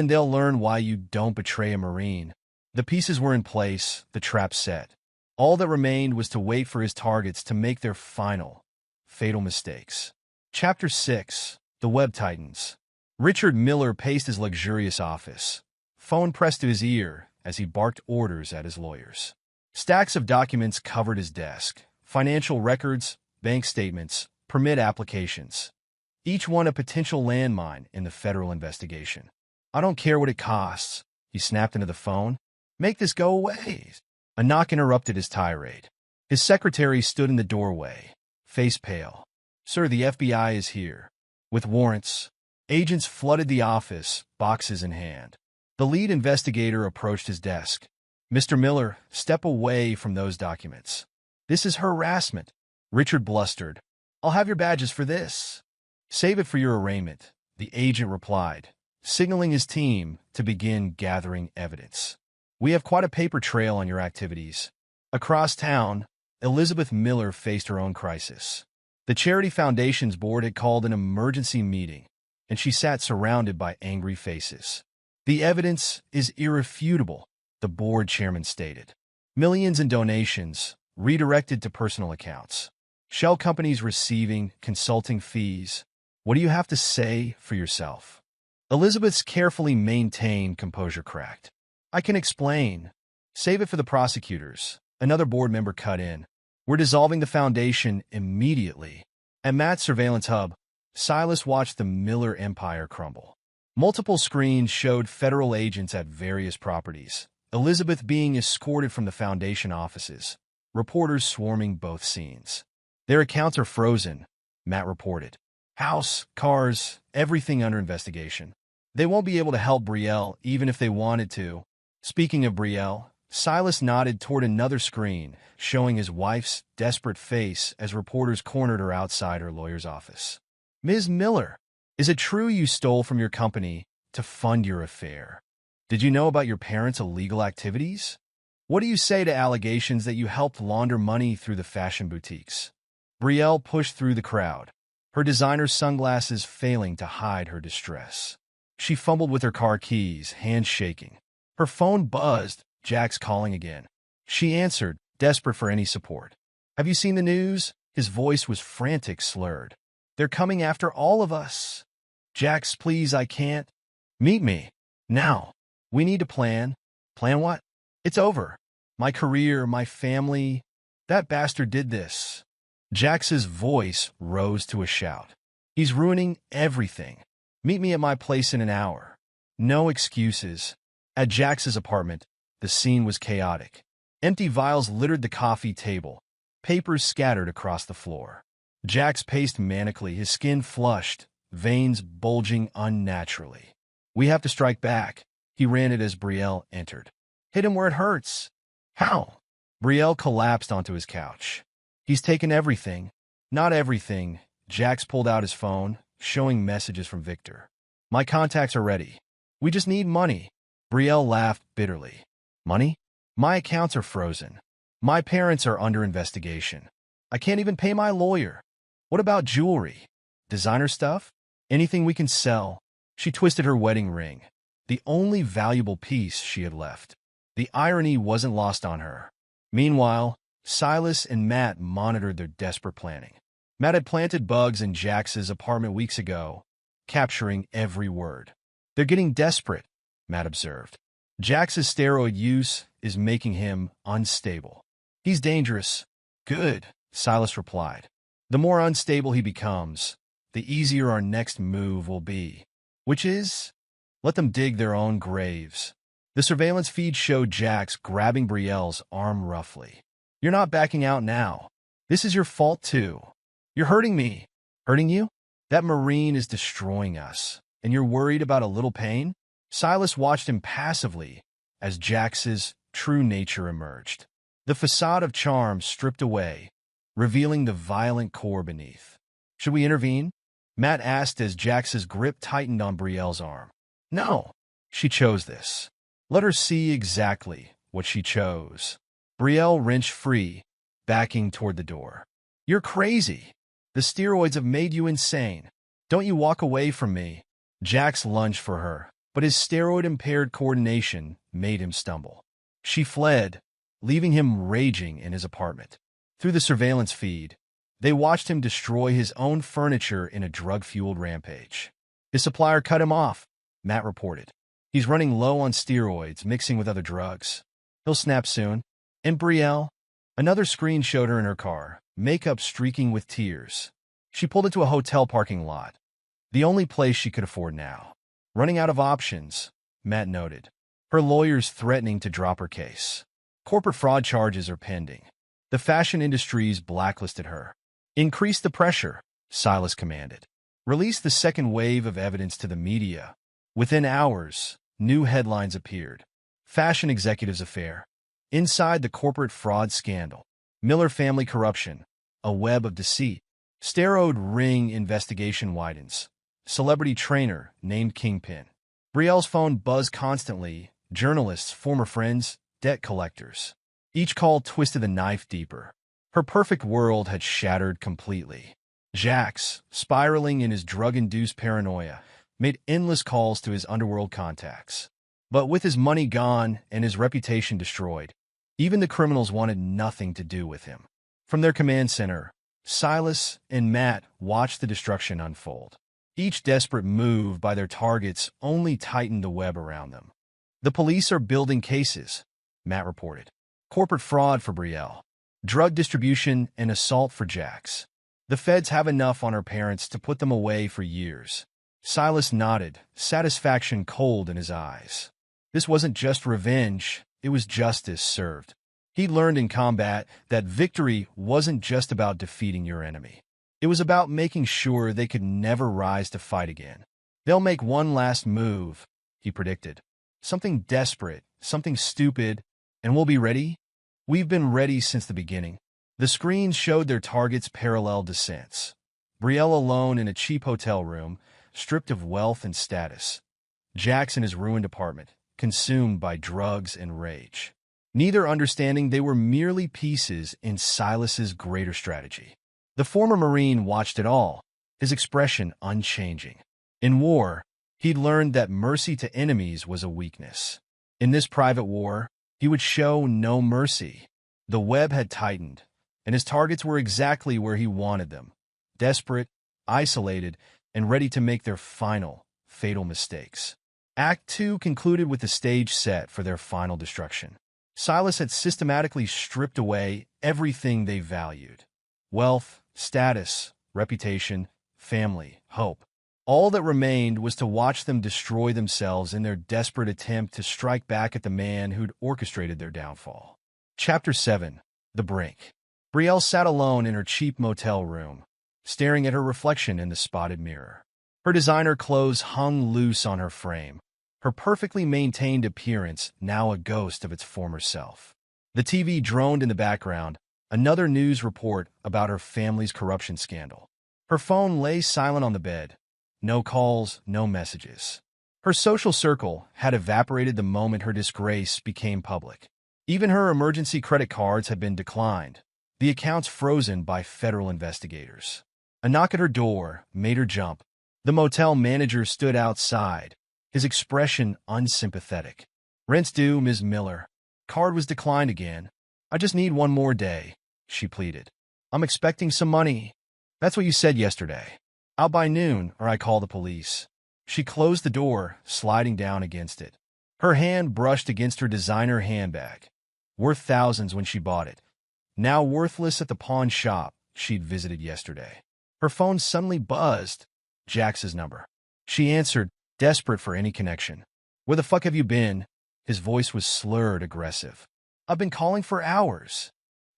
they'll learn why you don't betray a Marine. The pieces were in place, the trap set. All that remained was to wait for his targets to make their final, fatal mistakes. Chapter 6. The Web Titans. Richard Miller paced his luxurious office, phone pressed to his ear as he barked orders at his lawyers. Stacks of documents covered his desk, financial records, bank statements, permit applications. Each one a potential landmine in the federal investigation. I don't care what it costs, he snapped into the phone. Make this go away. A knock interrupted his tirade. His secretary stood in the doorway, face pale. Sir, the FBI is here. With warrants. Agents flooded the office, boxes in hand. The lead investigator approached his desk. Mr. Miller, step away from those documents. This is harassment. Richard blustered. I'll have your badges for this. Save it for your arraignment, the agent replied, signaling his team to begin gathering evidence. We have quite a paper trail on your activities. Across town, Elizabeth Miller faced her own crisis. The Charity Foundation's board had called an emergency meeting, and she sat surrounded by angry faces. The evidence is irrefutable, the board chairman stated. Millions in donations, redirected to personal accounts. Shell companies receiving consulting fees. What do you have to say for yourself? Elizabeth's carefully maintained composure cracked. I can explain. Save it for the prosecutors. Another board member cut in. We're dissolving the foundation immediately. At Matt's surveillance hub, Silas watched the Miller empire crumble. Multiple screens showed federal agents at various properties, Elizabeth being escorted from the foundation offices, reporters swarming both scenes. Their accounts are frozen, Matt reported. House, cars, everything under investigation. They won't be able to help Brielle even if they wanted to. Speaking of Brielle, Silas nodded toward another screen, showing his wife's desperate face as reporters cornered her outside her lawyer's office. Ms. Miller, is it true you stole from your company to fund your affair? Did you know about your parents' illegal activities? What do you say to allegations that you helped launder money through the fashion boutiques? Brielle pushed through the crowd, her designer sunglasses failing to hide her distress. She fumbled with her car keys, hands shaking. Her phone buzzed, Jack's calling again. She answered, desperate for any support. Have you seen the news? His voice was frantic, slurred. They're coming after all of us. Jax, please, I can't. Meet me. Now. We need to plan. Plan what? It's over. My career, my family. That bastard did this. Jax's voice rose to a shout. He's ruining everything. Meet me at my place in an hour. No excuses. At Jax's apartment, the scene was chaotic. Empty vials littered the coffee table, papers scattered across the floor. Jax paced manically, his skin flushed, veins bulging unnaturally. We have to strike back, he ranted as Brielle entered. Hit him where it hurts. How? Brielle collapsed onto his couch. He's taken everything. Not everything. Jax pulled out his phone, showing messages from Victor. My contacts are ready. We just need money. Brielle laughed bitterly. Money? My accounts are frozen. My parents are under investigation. I can't even pay my lawyer. What about jewelry? Designer stuff? Anything we can sell? She twisted her wedding ring, the only valuable piece she had left. The irony wasn't lost on her. Meanwhile, Silas and Matt monitored their desperate planning. Matt had planted bugs in Jax's apartment weeks ago, capturing every word. They're getting desperate, Matt observed. Jax's steroid use is making him unstable. He's dangerous. Good, Silas replied. The more unstable he becomes, the easier our next move will be. Which is, let them dig their own graves. The surveillance feed showed Jax grabbing Brielle's arm roughly. You're not backing out now. This is your fault too. You're hurting me. Hurting you? That Marine is destroying us. And you're worried about a little pain? Silas watched him passively as Jax's true nature emerged. The facade of charm stripped away, revealing the violent core beneath. Should we intervene? Matt asked as Jax's grip tightened on Brielle's arm. No, she chose this. Let her see exactly what she chose. Brielle wrenched free, backing toward the door. You're crazy. The steroids have made you insane. Don't you walk away from me. Jax lunged for her, but his steroid-impaired coordination made him stumble. She fled, leaving him raging in his apartment. Through the surveillance feed, they watched him destroy his own furniture in a drug-fueled rampage. His supplier cut him off, Matt reported. He's running low on steroids, mixing with other drugs. He'll snap soon. And Brielle? Another screen showed her in her car, makeup streaking with tears. She pulled into a hotel parking lot, the only place she could afford now. Running out of options, Matt noted. Her lawyers threatening to drop her case. Corporate fraud charges are pending. The fashion industry's blacklisted her. Increase the pressure, Silas commanded. Release the second wave of evidence to the media. Within hours, new headlines appeared. Fashion executives affair. Inside the corporate fraud scandal. Miller family corruption. A web of deceit. Steroid ring investigation widens. Celebrity trainer named Kingpin. Brielle's phone buzzed constantly. Journalists, former friends, debt collectors. Each call twisted the knife deeper. Her perfect world had shattered completely. Jax, spiraling in his drug-induced paranoia, made endless calls to his underworld contacts. But with his money gone and his reputation destroyed, even the criminals wanted nothing to do with him. From their command center, Silas and Matt watched the destruction unfold. Each desperate move by their targets only tightened the web around them. The police are building cases, Matt reported. Corporate fraud for Brielle. Drug distribution and assault for Jax. The feds have enough on her parents to put them away for years. Silas nodded, satisfaction cold in his eyes. This wasn't just revenge, it was justice served. He learned in combat that victory wasn't just about defeating your enemy. It was about making sure they could never rise to fight again. They'll make one last move, he predicted. Something desperate, something stupid, and we'll be ready? We've been ready since the beginning. The screens showed their targets' parallel descents. Brielle alone in a cheap hotel room, stripped of wealth and status. Jax in his ruined apartment, consumed by drugs and rage. Neither understanding they were merely pieces in Silas's greater strategy. The former Marine watched it all, his expression unchanging. In war, he'd learned that mercy to enemies was a weakness. In this private war, he would show no mercy. The web had tightened, and his targets were exactly where he wanted them. Desperate, isolated, and ready to make their final, fatal mistakes. Act 2 concluded with the stage set for their final destruction. Silas had systematically stripped away everything they valued. Wealth, status, reputation, family, hope. All that remained was to watch them destroy themselves in their desperate attempt to strike back at the man who'd orchestrated their downfall. Chapter 7. The Brink. Brielle sat alone in her cheap motel room, staring at her reflection in the spotted mirror. Her designer clothes hung loose on her frame, her perfectly maintained appearance now a ghost of its former self. The TV droned in the background, another news report about her family's corruption scandal. Her phone lay silent on the bed. No calls, no messages. Her social circle had evaporated the moment her disgrace became public. Even her emergency credit cards had been declined, the accounts frozen by federal investigators. A knock at her door made her jump. The motel manager stood outside, his expression unsympathetic. "Rent's due, Ms. Miller. Card was declined again. I just need one more day," she pleaded. "I'm expecting some money." "That's what you said yesterday. Out by noon, or I call the police." She closed the door, sliding down against it. Her hand brushed against her designer handbag, worth thousands when she bought it, now worthless at the pawn shop she'd visited yesterday. Her phone suddenly buzzed. Jax's number. She answered, desperate for any connection. Where the fuck have you been? His voice was slurred, aggressive. I've been calling for hours.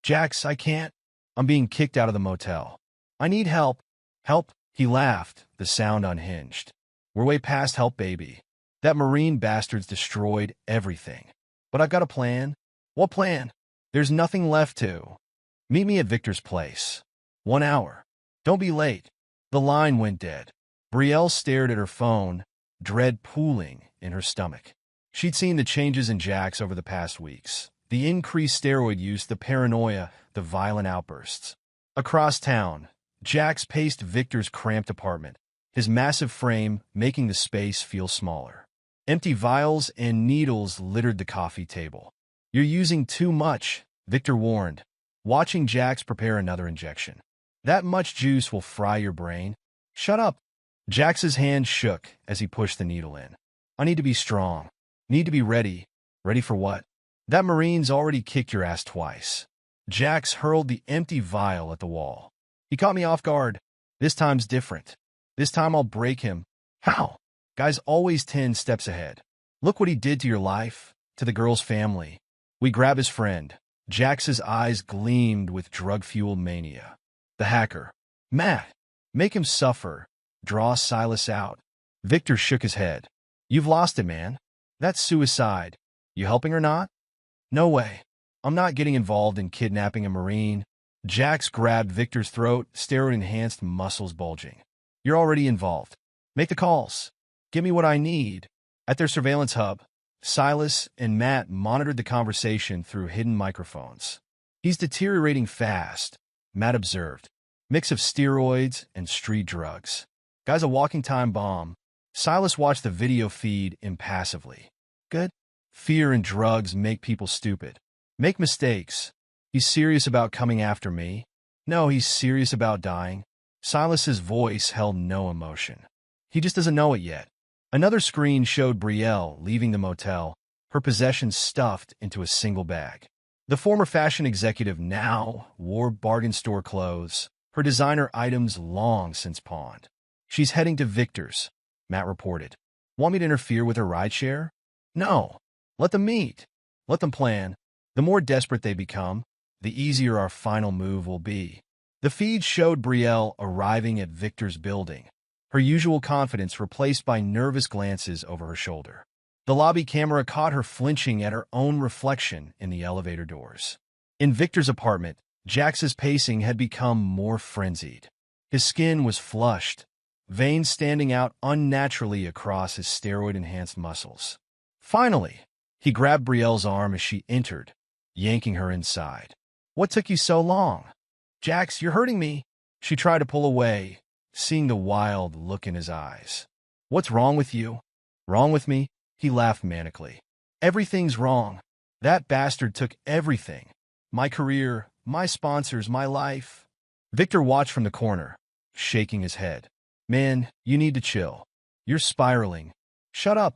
Jax, I can't. I'm being kicked out of the motel. I need help. Help? He laughed, the sound unhinged. We're way past help, baby. That Marine bastard's destroyed everything. But I've got a plan. What plan? There's nothing left to. Meet me at Victor's place. 1 hour. Don't be late. The line went dead. Brielle stared at her phone, dread pooling in her stomach. She'd seen the changes in Jax over the past weeks. The increased steroid use, the paranoia, the violent outbursts. Across town, Jax paced Victor's cramped apartment, his massive frame making the space feel smaller. Empty vials and needles littered the coffee table. You're using too much, Victor warned, watching Jax prepare another injection. That much juice will fry your brain. Shut up. Jax's hand shook as he pushed the needle in. I need to be strong. Need to be ready. Ready for what? That Marine's already kicked your ass twice. Jax hurled the empty vial at the wall. He caught me off guard. This time's different. This time I'll break him. How? Guys always 10 steps ahead. Look what he did to your life, to the girl's family. We grab his friend. Jax's eyes gleamed with drug-fueled mania. The hacker. Matt. Make him suffer. Draw Silas out. Victor shook his head. You've lost it, man. That's suicide. You helping or not? No way. I'm not getting involved in kidnapping a Marine. Jax grabbed Victor's throat, steroid-enhanced muscles bulging. You're already involved. Make the calls. Give me what I need. At their surveillance hub, Silas and Matt monitored the conversation through hidden microphones. He's deteriorating fast, Matt observed. Mix of steroids and street drugs. Guy's a walking time bomb. Silas watched the video feed impassively. Good? Fear and drugs make people stupid. Make mistakes. He's serious about coming after me. No, he's serious about dying. Silas's voice held no emotion. He just doesn't know it yet. Another screen showed Brielle leaving the motel, her possessions stuffed into a single bag. The former fashion executive now wore bargain store clothes, her designer items long since pawned. She's heading to Victor's, Matt reported. Want me to interfere with her rideshare? No. Let them meet. Let them plan. The more desperate they become, the easier our final move will be. The feed showed Brielle arriving at Victor's building, her usual confidence replaced by nervous glances over her shoulder. The lobby camera caught her flinching at her own reflection in the elevator doors. In Victor's apartment, Jax's pacing had become more frenzied. His skin was flushed, veins standing out unnaturally across his steroid-enhanced muscles. Finally, he grabbed Brielle's arm as she entered, yanking her inside. What took you so long? Jax, you're hurting me. She tried to pull away, seeing the wild look in his eyes. What's wrong with you? Wrong with me? He laughed manically. Everything's wrong. That bastard took everything. My career, my sponsors, my life. Victor watched from the corner, shaking his head. Man, you need to chill. You're spiraling. Shut up.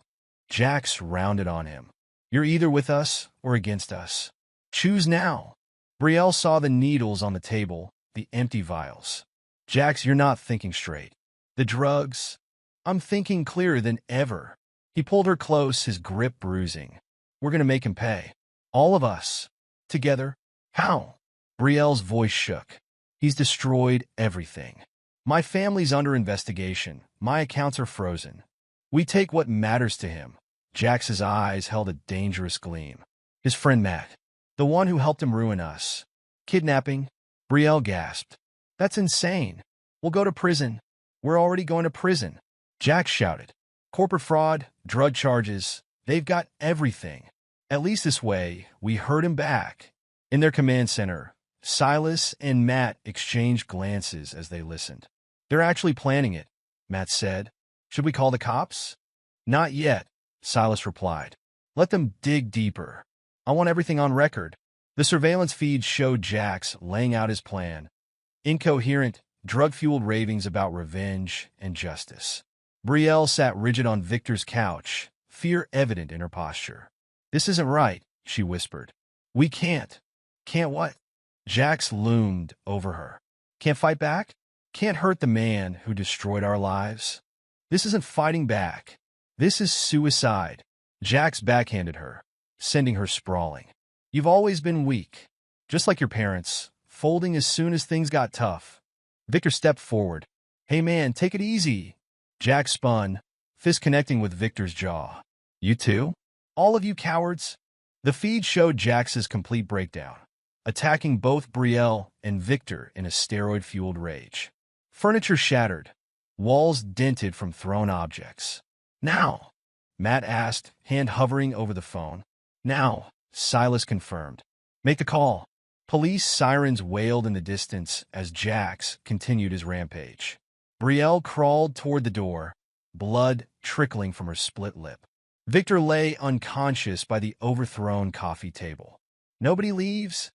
Jax rounded on him. You're either with us or against us. Choose now. Brielle saw the needles on the table, the empty vials. Jax, you're not thinking straight. The drugs. I'm thinking clearer than ever. He pulled her close, his grip bruising. We're going to make him pay. All of us. Together. How? Brielle's voice shook. He's destroyed everything. My family's under investigation. My accounts are frozen. We take what matters to him. Jax's eyes held a dangerous gleam. His friend Matt. The one who helped him ruin us. Kidnapping? Brielle gasped. That's insane. We'll go to prison. We're already going to prison. Jax shouted. Corporate fraud, drug charges, they've got everything. At least this way, we heard him back. In their command center, Silas and Matt exchanged glances as they listened. They're actually planning it, Matt said. Should we call the cops? Not yet, Silas replied. Let them dig deeper. I want everything on record. The surveillance feed showed Jax laying out his plan. Incoherent, drug-fueled ravings about revenge and justice. Brielle sat rigid on Victor's couch, fear evident in her posture. This isn't right, she whispered. We can't. Can't what? Jax loomed over her. Can't fight back? Can't hurt the man who destroyed our lives. This isn't fighting back. This is suicide. Jax backhanded her, sending her sprawling. You've always been weak, just like your parents, folding as soon as things got tough. Victor stepped forward. Hey man, take it easy. Jax spun, fist connecting with Victor's jaw. You too? All of you cowards? The feed showed Jax's complete breakdown, attacking both Brielle and Victor in a steroid-fueled rage. Furniture shattered, walls dented from thrown objects. Now, Matt asked, hand hovering over the phone. Now, Silas confirmed. Make the call. Police sirens wailed in the distance as Jax continued his rampage. Brielle crawled toward the door, blood trickling from her split lip. Victor lay unconscious by the overthrown coffee table. Nobody leaves?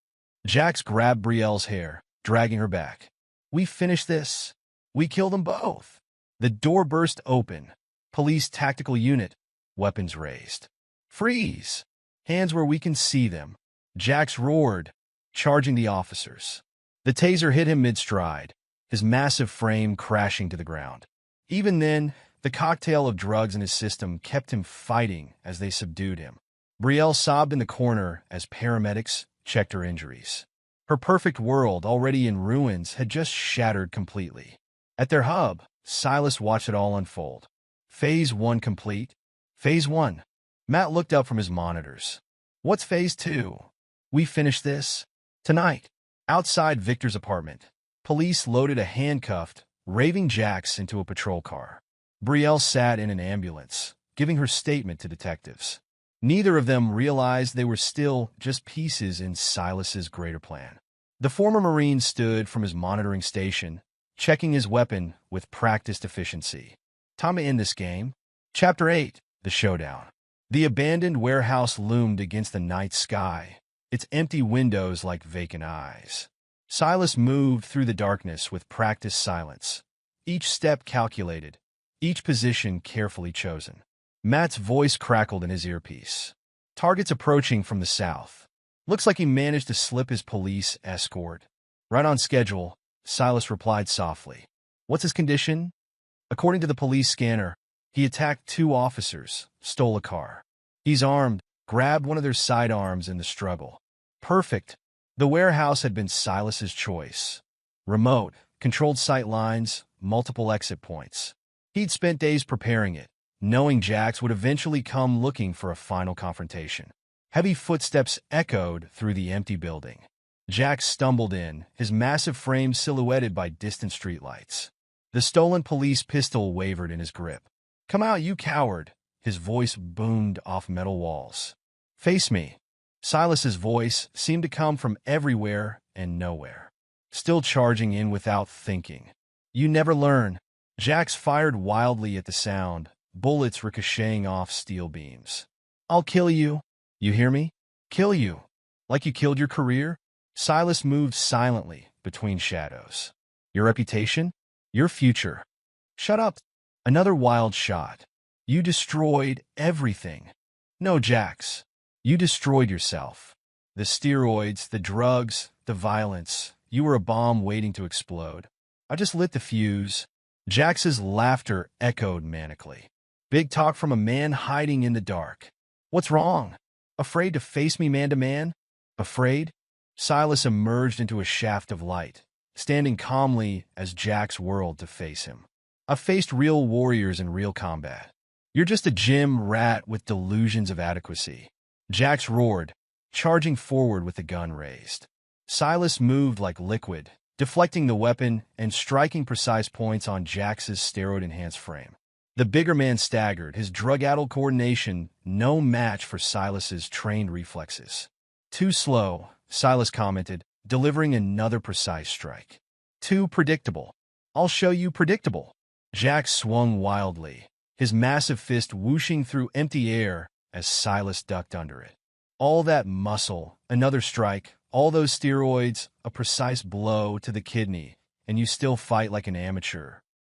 Jax grabbed Brielle's hair, dragging her back. We finished this. We killed them both. The door burst open. Police tactical unit, weapons raised. Freeze! Hands where we can see them. Jax roared, charging the officers. The taser hit him mid-stride, his massive frame crashing to the ground. Even then, the cocktail of drugs in his system kept him fighting as they subdued him. Brielle sobbed in the corner as paramedics checked her injuries. Her perfect world, already in ruins, had just shattered completely. At their hub, Silas watched it all unfold. Phase 1 complete. Phase 1. Matt looked up from his monitors. What's Phase 2? We finished this? Tonight. Outside Victor's apartment, police loaded a handcuffed, raving Jax into a patrol car. Brielle sat in an ambulance, giving her statement to detectives. Neither of them realized they were still just pieces in Silas's greater plan. The former Marine stood from his monitoring station, checking his weapon with practiced efficiency. Time to end this game. Chapter 8, The Showdown. The abandoned warehouse loomed against the night sky, its empty windows like vacant eyes. Silas moved through the darkness with practiced silence, each step calculated, each position carefully chosen. Matt's voice crackled in his earpiece. Targets approaching from the south. Looks like he managed to slip his police escort. Right on schedule, Silas replied softly. What's his condition? According to the police scanner, he attacked 2 officers, stole a car. He's armed, grabbed one of their sidearms in the struggle. Perfect. The warehouse had been Silas's choice. Remote, controlled sight lines, multiple exit points. He'd spent days preparing it, knowing Jax would eventually come looking for a final confrontation. Heavy footsteps echoed through the empty building. Jax stumbled in, his massive frame silhouetted by distant streetlights. The stolen police pistol wavered in his grip. Come out, you coward! His voice boomed off metal walls. Face me. Silas's voice seemed to come from everywhere and nowhere. Still charging in without thinking. You never learn. Jax fired wildly at the sound, bullets ricocheting off steel beams. I'll kill you. You hear me? Kill you. Like you killed your career? Silas moved silently between shadows. Your reputation? Your future. Shut up. Another wild shot. You destroyed everything. No, Jax. You destroyed yourself. The steroids, the drugs, the violence. You were a bomb waiting to explode. I just lit the fuse. Jax's laughter echoed manically. Big talk from a man hiding in the dark. What's wrong? Afraid to face me man to man? Afraid? Silas emerged into a shaft of light, standing calmly as Jax whirled to face him. I've faced real warriors in real combat. You're just a gym rat with delusions of adequacy. Jax roared, charging forward with the gun raised. Silas moved like liquid, deflecting the weapon and striking precise points on Jax's steroid-enhanced frame. The bigger man staggered, his drug-addled coordination no match for Silas's trained reflexes. Too slow, Silas commented, delivering another precise strike. Too predictable. I'll show you predictable. Jax swung wildly, his massive fist whooshing through empty air as Silas ducked under it. All that muscle, another strike, all those steroids, a precise blow to the kidney, and you still fight like an amateur.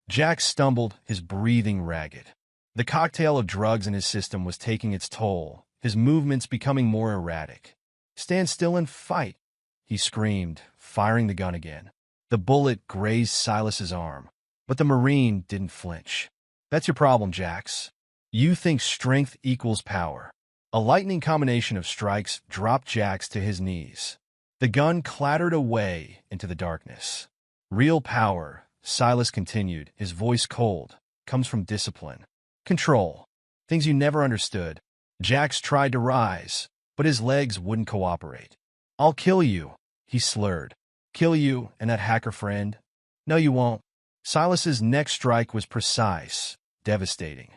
Jax stumbled, his breathing ragged. The cocktail of drugs in his system was taking its toll, his movements becoming more erratic. Stand still and fight, he screamed, firing the gun again. The bullet grazed Silas's arm, but the Marine didn't flinch. "That's your problem, Jax. You think strength equals power." A lightning combination of strikes dropped Jax to his knees. The gun clattered away into the darkness. "Real power," Silas continued, his voice cold, "comes from discipline. Control. Things you never understood." Jax tried to rise, but his legs wouldn't cooperate. "I'll kill you," he slurred. "Kill you and that hacker friend?" "No, you won't." Silas's next strike was precise, devastating.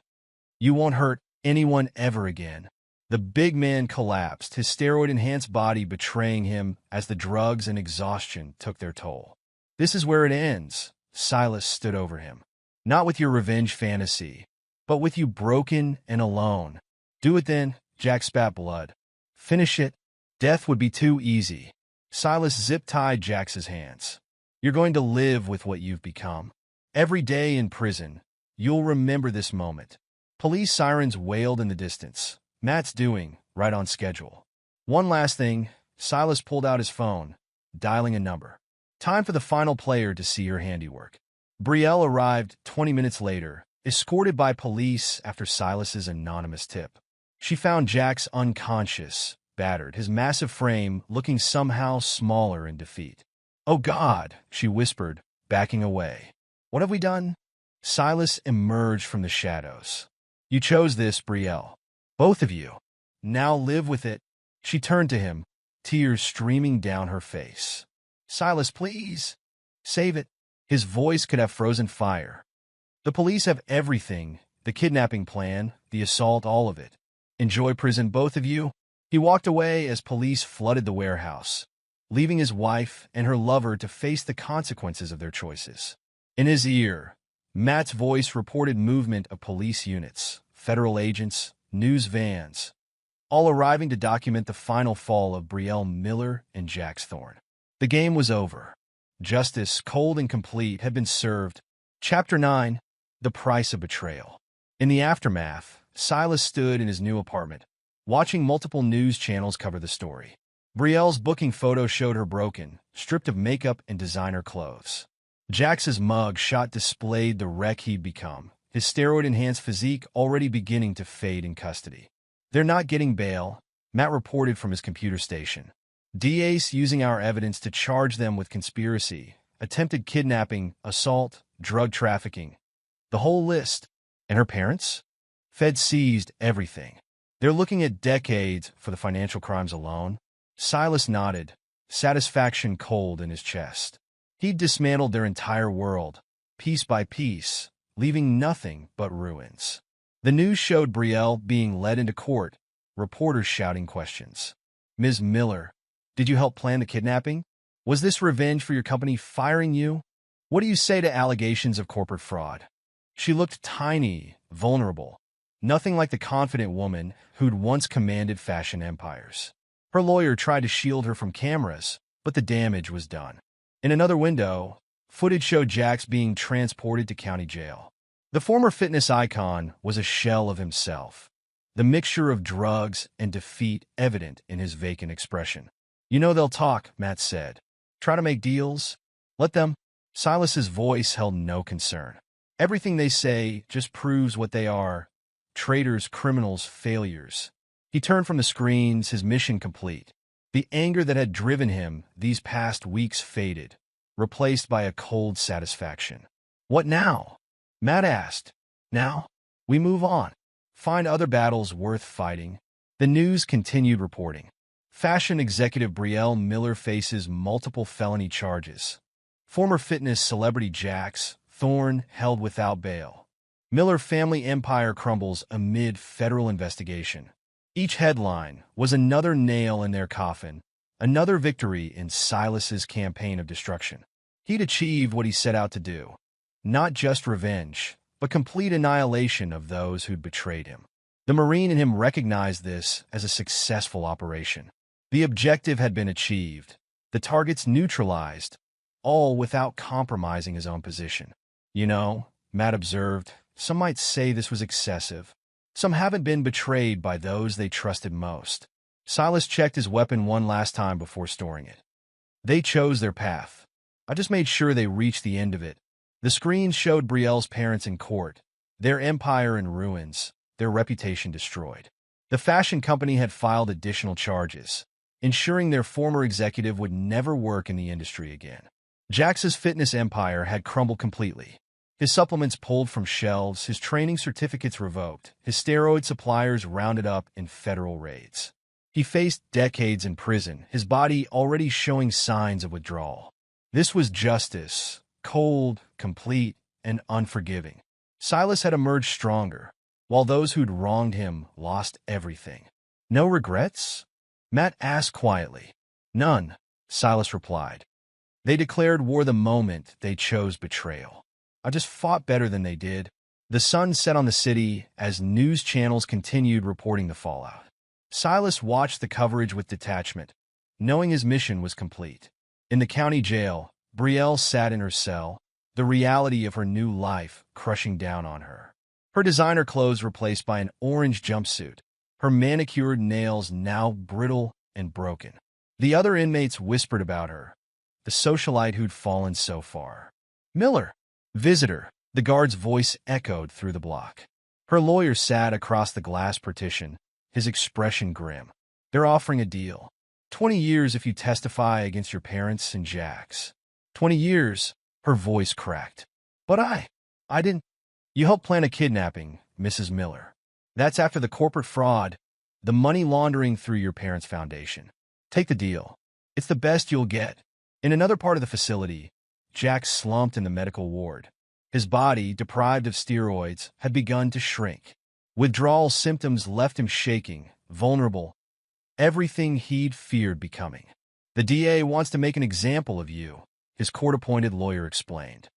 "You won't hurt anyone ever again." The big man collapsed, his steroid-enhanced body betraying him as the drugs and exhaustion took their toll. "This is where it ends." Silas stood over him. "Not with your revenge fantasy, but with you broken and alone." "Do it then," Jax spat blood. "Finish it." Death would be too easy. Silas zip-tied Jax's hands. "You're going to live with what you've become. Every day in prison, you'll remember this moment." Police sirens wailed in the distance. Matt's doing right on schedule. One last thing, Silas pulled out his phone, dialing a number. Time for the final player to see her handiwork. Brielle arrived 20 minutes later, escorted by police after Silas's anonymous tip. She found Jax unconscious, battered, his massive frame looking somehow smaller in defeat. "Oh God," she whispered, backing away. "What have we done?" Silas emerged from the shadows. "You chose this, Brielle. Both of you. Now live with it." She turned to him, tears streaming down her face. "Silas, please. Save it." His voice could have frozen fire. "The police have everything, the kidnapping plan, the assault, all of it. Enjoy prison, both of you." He walked away as police flooded the warehouse, leaving his wife and her lover to face the consequences of their choices. In his ear, Matt's voice reported movement of police units, federal agents, news vans, all arriving to document the final fall of Brielle Miller and Jax Thorne. The game was over. Justice, cold and complete, had been served. Chapter 9, The Price of Betrayal. In the aftermath, Silas stood in his new apartment, watching multiple news channels cover the story. Brielle's booking photo showed her broken, stripped of makeup and designer clothes. Jax's mug shot displayed the wreck he'd become, his steroid-enhanced physique already beginning to fade in custody. "They're not getting bail," Matt reported from his computer station. "DA's using our evidence to charge them with conspiracy, attempted kidnapping, assault, drug trafficking. The whole list." "And her parents?" "Feds seized everything. They're looking at decades for the financial crimes alone." Silas nodded, satisfaction cold in his chest. He'd dismantled their entire world, piece by piece, leaving nothing but ruins. The news showed Brielle being led into court, reporters shouting questions. "Ms. Miller, did you help plan the kidnapping? Was this revenge for your company firing you? What do you say to allegations of corporate fraud?" She looked tiny, vulnerable, nothing like the confident woman who'd once commanded fashion empires. Her lawyer tried to shield her from cameras, but the damage was done. In another window, footage showed Jax being transported to county jail. The former fitness icon was a shell of himself, the mixture of drugs and defeat evident in his vacant expression. "You know they'll talk," Matt said. "Try to make deals. Let them." Silas's voice held no concern. "Everything they say just proves what they are: traitors, criminals, failures." He turned from the screens, his mission complete. The anger that had driven him these past weeks faded, replaced by a cold satisfaction. "What now?" Matt asked. "Now? We move on. Find other battles worth fighting." The news continued reporting. Fashion executive Brielle Miller faces multiple felony charges. Former fitness celebrity Jax Thorne held without bail. Miller family empire crumbles amid federal investigation. Each headline was another nail in their coffin, another victory in Silas's campaign of destruction. He'd achieved what he set out to do. Not just revenge, but complete annihilation of those who'd betrayed him. The Marine in him recognized this as a successful operation. The objective had been achieved, the targets neutralized, all without compromising his own position. "You know," Matt observed, "some might say this was excessive. Some haven't been betrayed by those they trusted most." Silas checked his weapon one last time before storing it. "They chose their path. I just made sure they reached the end of it. The screen showed Brielle's parents in court, their empire in ruins, their reputation destroyed. The fashion company had filed additional charges, ensuring their former executive would never work in the industry again. Jax's fitness empire had crumbled completely. His supplements pulled from shelves, his training certificates revoked, his steroid suppliers rounded up in federal raids. He faced decades in prison, his body already showing signs of withdrawal. This was justice, cold, complete, and unforgiving. Silas had emerged stronger, while those who'd wronged him lost everything. No regrets? Matt asked quietly. None, Silas replied. They declared war the moment they chose betrayal. I just fought better than they did. The sun set on the city as news channels continued reporting the fallout. Silas watched the coverage with detachment, knowing his mission was complete. In the county jail, Brielle sat in her cell, the reality of her new life crushing down on her. Her designer clothes replaced by an orange jumpsuit, her manicured nails now brittle and broken. The other inmates whispered about her, the socialite who'd fallen so far. Miller, visitor, the guard's voice echoed through the block. Her lawyer sat across the glass partition, his expression grim. They're offering a deal. 20 years if you testify against your parents and Jax. 20 years, her voice cracked. But I didn't. You helped plan a kidnapping, Mrs. Miller. That's after the corporate fraud, the money laundering through your parents' foundation. Take the deal. It's the best you'll get. In another part of the facility, Jax slumped in the medical ward. His body, deprived of steroids, had begun to shrink. Withdrawal symptoms left him shaking, vulnerable, everything he'd feared becoming. The DA wants to make an example of you, his court-appointed lawyer explained.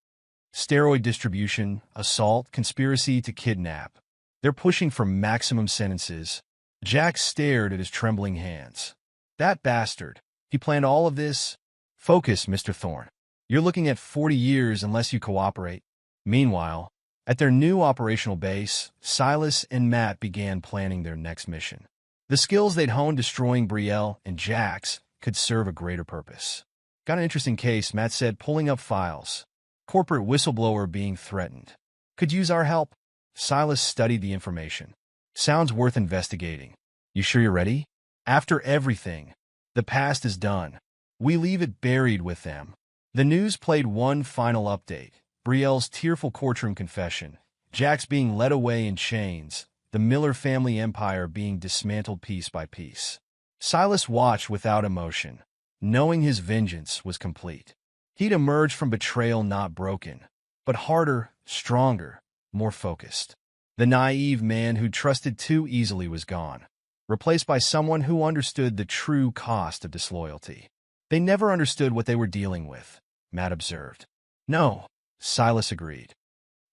Steroid distribution, assault, conspiracy to kidnap. They're pushing for maximum sentences. Jax stared at his trembling hands. That bastard. He planned all of this? Focus, Mr. Thorne. You're looking at 40 years unless you cooperate. Meanwhile, at their new operational base, Silas and Matt began planning their next mission. The skills they'd honed destroying Brielle and Jax could serve a greater purpose. Got an interesting case, Matt said, pulling up files. Corporate whistleblower being threatened. Could use our help. Silas studied the information. Sounds worth investigating. You sure you're ready? After everything, the past is done. We leave it buried with them. The news played one final update. Brielle's tearful courtroom confession, Jax being led away in chains, the Miller family empire being dismantled piece by piece. Silas watched without emotion, knowing his vengeance was complete. He'd emerged from betrayal not broken, but harder, stronger, more focused. The naive man who trusted too easily was gone, replaced by someone who understood the true cost of disloyalty. They never understood what they were dealing with, Matt observed. No, Silas agreed.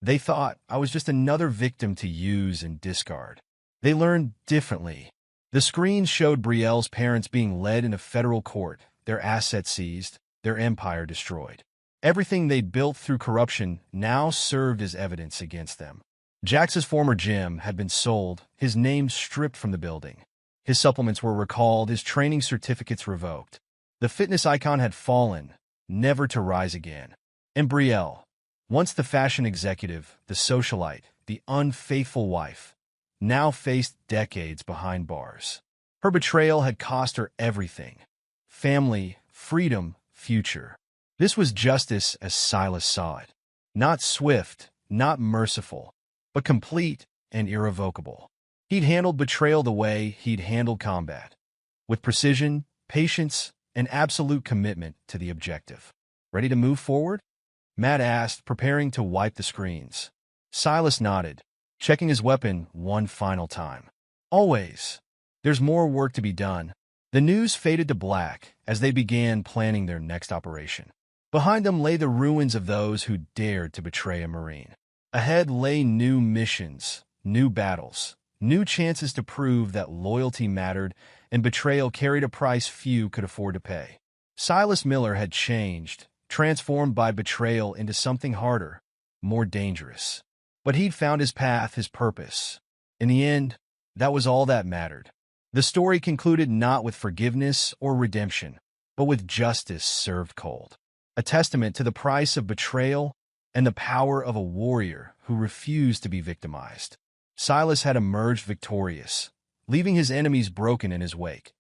They thought I was just another victim to use and discard. They learned differently. The screen showed Brielle's parents being led into federal court, their assets seized, their empire destroyed. Everything they'd built through corruption now served as evidence against them. Jax's former gym had been sold, his name stripped from the building. His supplements were recalled, his training certificates revoked. The fitness icon had fallen, never to rise again. And Brielle, once the fashion executive, the socialite, the unfaithful wife, now faced decades behind bars. Her betrayal had cost her everything. Family, freedom, future. This was justice as Silas saw it. Not swift, not merciful, but complete and irrevocable. He'd handled betrayal the way he'd handled combat, with precision, patience, and absolute commitment to the objective. Ready to move forward? Matt asked, preparing to wipe the screens. Silas nodded, checking his weapon one final time. Always. There's more work to be done. The news faded to black as they began planning their next operation. Behind them lay the ruins of those who dared to betray a Marine. Ahead lay new missions, new battles, new chances to prove that loyalty mattered and betrayal carried a price few could afford to pay. Silas Miller had changed, transformed by betrayal into something harder, more dangerous. But he'd found his path, his purpose. In the end, that was all that mattered. The story concluded not with forgiveness or redemption, but with justice served cold. a testament to the price of betrayal and the power of a warrior who refused to be victimized. Silas had emerged victorious, leaving his enemies broken in his wake,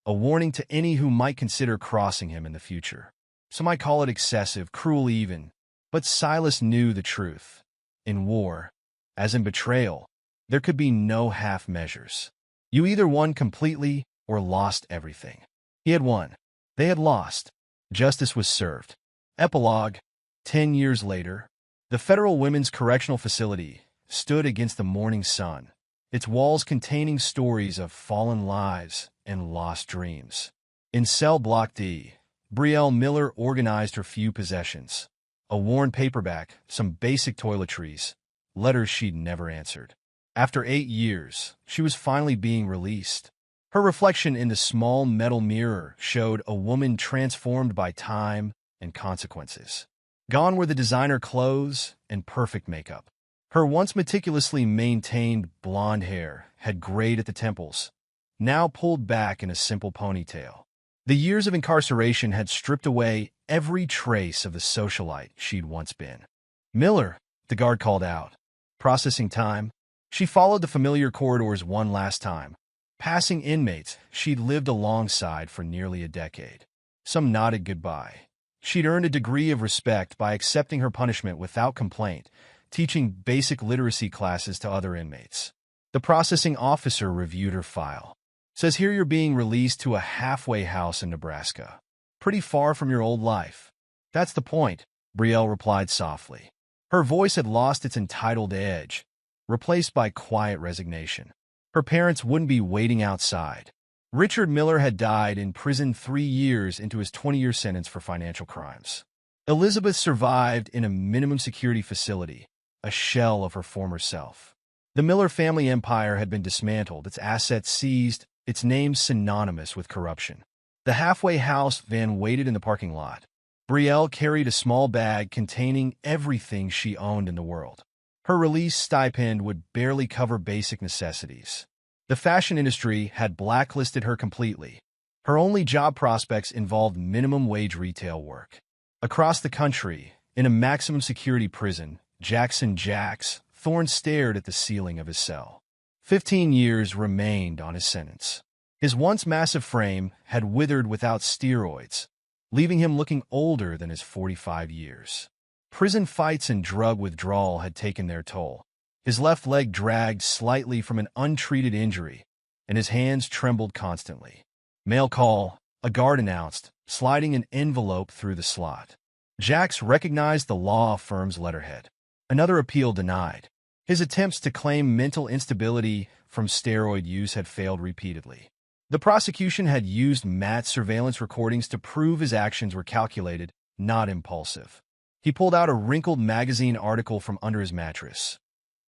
a warning to any who might consider crossing him in the future. Some might call it excessive, cruel even, but Silas knew the truth. In war, as in betrayal, there could be no half measures. You either won completely or lost everything. He had won. They had lost. Justice was served. Epilogue. 10 years later, the Federal Women's Correctional Facility stood against the morning sun, its walls containing stories of fallen lives and lost dreams. In cell block D, Brielle Miller organized her few possessions: a worn paperback, some basic toiletries, letters she'd never answered. After 8 years, she was finally being released. Her reflection in the small metal mirror showed a woman transformed by time and consequences. Gone were the designer clothes and perfect makeup. Her once meticulously maintained blonde hair had grayed at the temples, now pulled back in a simple ponytail. The years of incarceration had stripped away every trace of the socialite she'd once been. "Miller," the guard called out. Processing time. She followed the familiar corridors one last time, passing inmates she'd lived alongside for nearly a decade. Some nodded goodbye. She'd earned a degree of respect by accepting her punishment without complaint, teaching basic literacy classes to other inmates. The processing officer reviewed her file. "Says here you're being released to a halfway house in Nebraska. Pretty far from your old life." "That's the point," Brielle replied softly. Her voice had lost its entitled edge, replaced by quiet resignation. Her parents wouldn't be waiting outside. Richard Miller had died in prison 3 years into his 20-year sentence for financial crimes. Elizabeth survived in a minimum security facility, a shell of her former self. The Miller family empire had been dismantled, its assets seized, its name synonymous with corruption. The halfway house van waited in the parking lot. Brielle carried a small bag containing everything she owned in the world. Her release stipend would barely cover basic necessities. The fashion industry had blacklisted her completely. Her only job prospects involved minimum wage retail work. Across the country, in a maximum security prison, Jackson Jacks, Thorne stared at the ceiling of his cell. 15 years remained on his sentence. His once massive frame had withered without steroids, leaving him looking older than his 45 years. Prison fights and drug withdrawal had taken their toll. His left leg dragged slightly from an untreated injury, and his hands trembled constantly. "Mail call," a guard announced, sliding an envelope through the slot. Jax recognized the law firm's letterhead. Another appeal denied. His attempts to claim mental instability from steroid use had failed repeatedly. The prosecution had used Matt's surveillance recordings to prove his actions were calculated, not impulsive. He pulled out a wrinkled magazine article from under his mattress,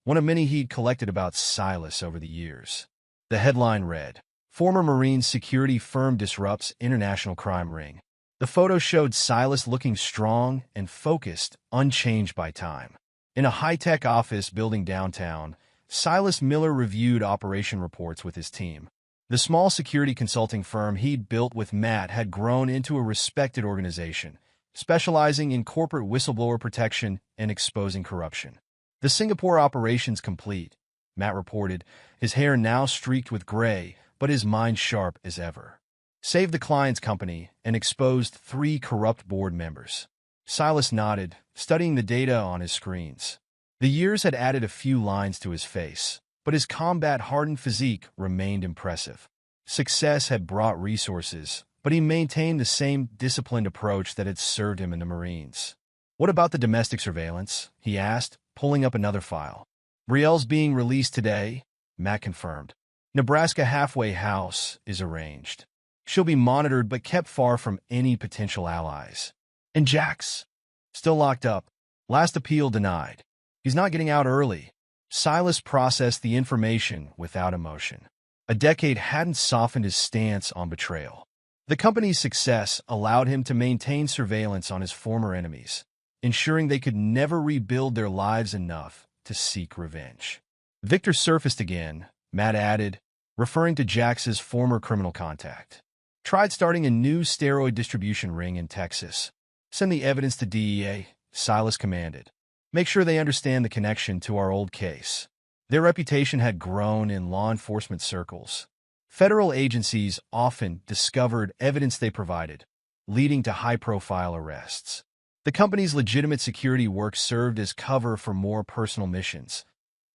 one of many he'd collected about Silas over the years. The headline read, "Former Marine Security Firm Disrupts International Crime Ring." The photo showed Silas looking strong and focused, unchanged by time. In a high-tech office building downtown, Silas Miller reviewed operation reports with his team. The small security consulting firm he'd built with Matt had grown into a respected organization, specializing in corporate whistleblower protection and exposing corruption. "The Singapore operation's complete," Matt reported, his hair now streaked with gray, but his mind sharp as ever. "Saved the client's company and exposed 3 corrupt board members." Silas nodded, studying the data on his screens. The years had added a few lines to his face, but his combat-hardened physique remained impressive. Success had brought resources, but he maintained the same disciplined approach that had served him in the Marines. "What about the domestic surveillance?" he asked, pulling up another file. "Brielle's being released today," Matt confirmed. "Nebraska halfway house is arranged. She'll be monitored but kept far from any potential allies." "And Jax?" "Still locked up. Last appeal denied. He's not getting out early." Silas processed the information without emotion. A decade hadn't softened his stance on betrayal. The company's success allowed him to maintain surveillance on his former enemies, ensuring they could never rebuild their lives enough to seek revenge. "Victor surfaced again," Matt added, referring to Jax's former criminal contact. "Tried starting a new steroid distribution ring in Texas. Send the evidence to DEA, Silas commanded. Make sure they understand the connection to our old case. Their reputation had grown in law enforcement circles. Federal agencies often discovered evidence they provided, leading to high-profile arrests. The company's legitimate security work served as cover for more personal missions,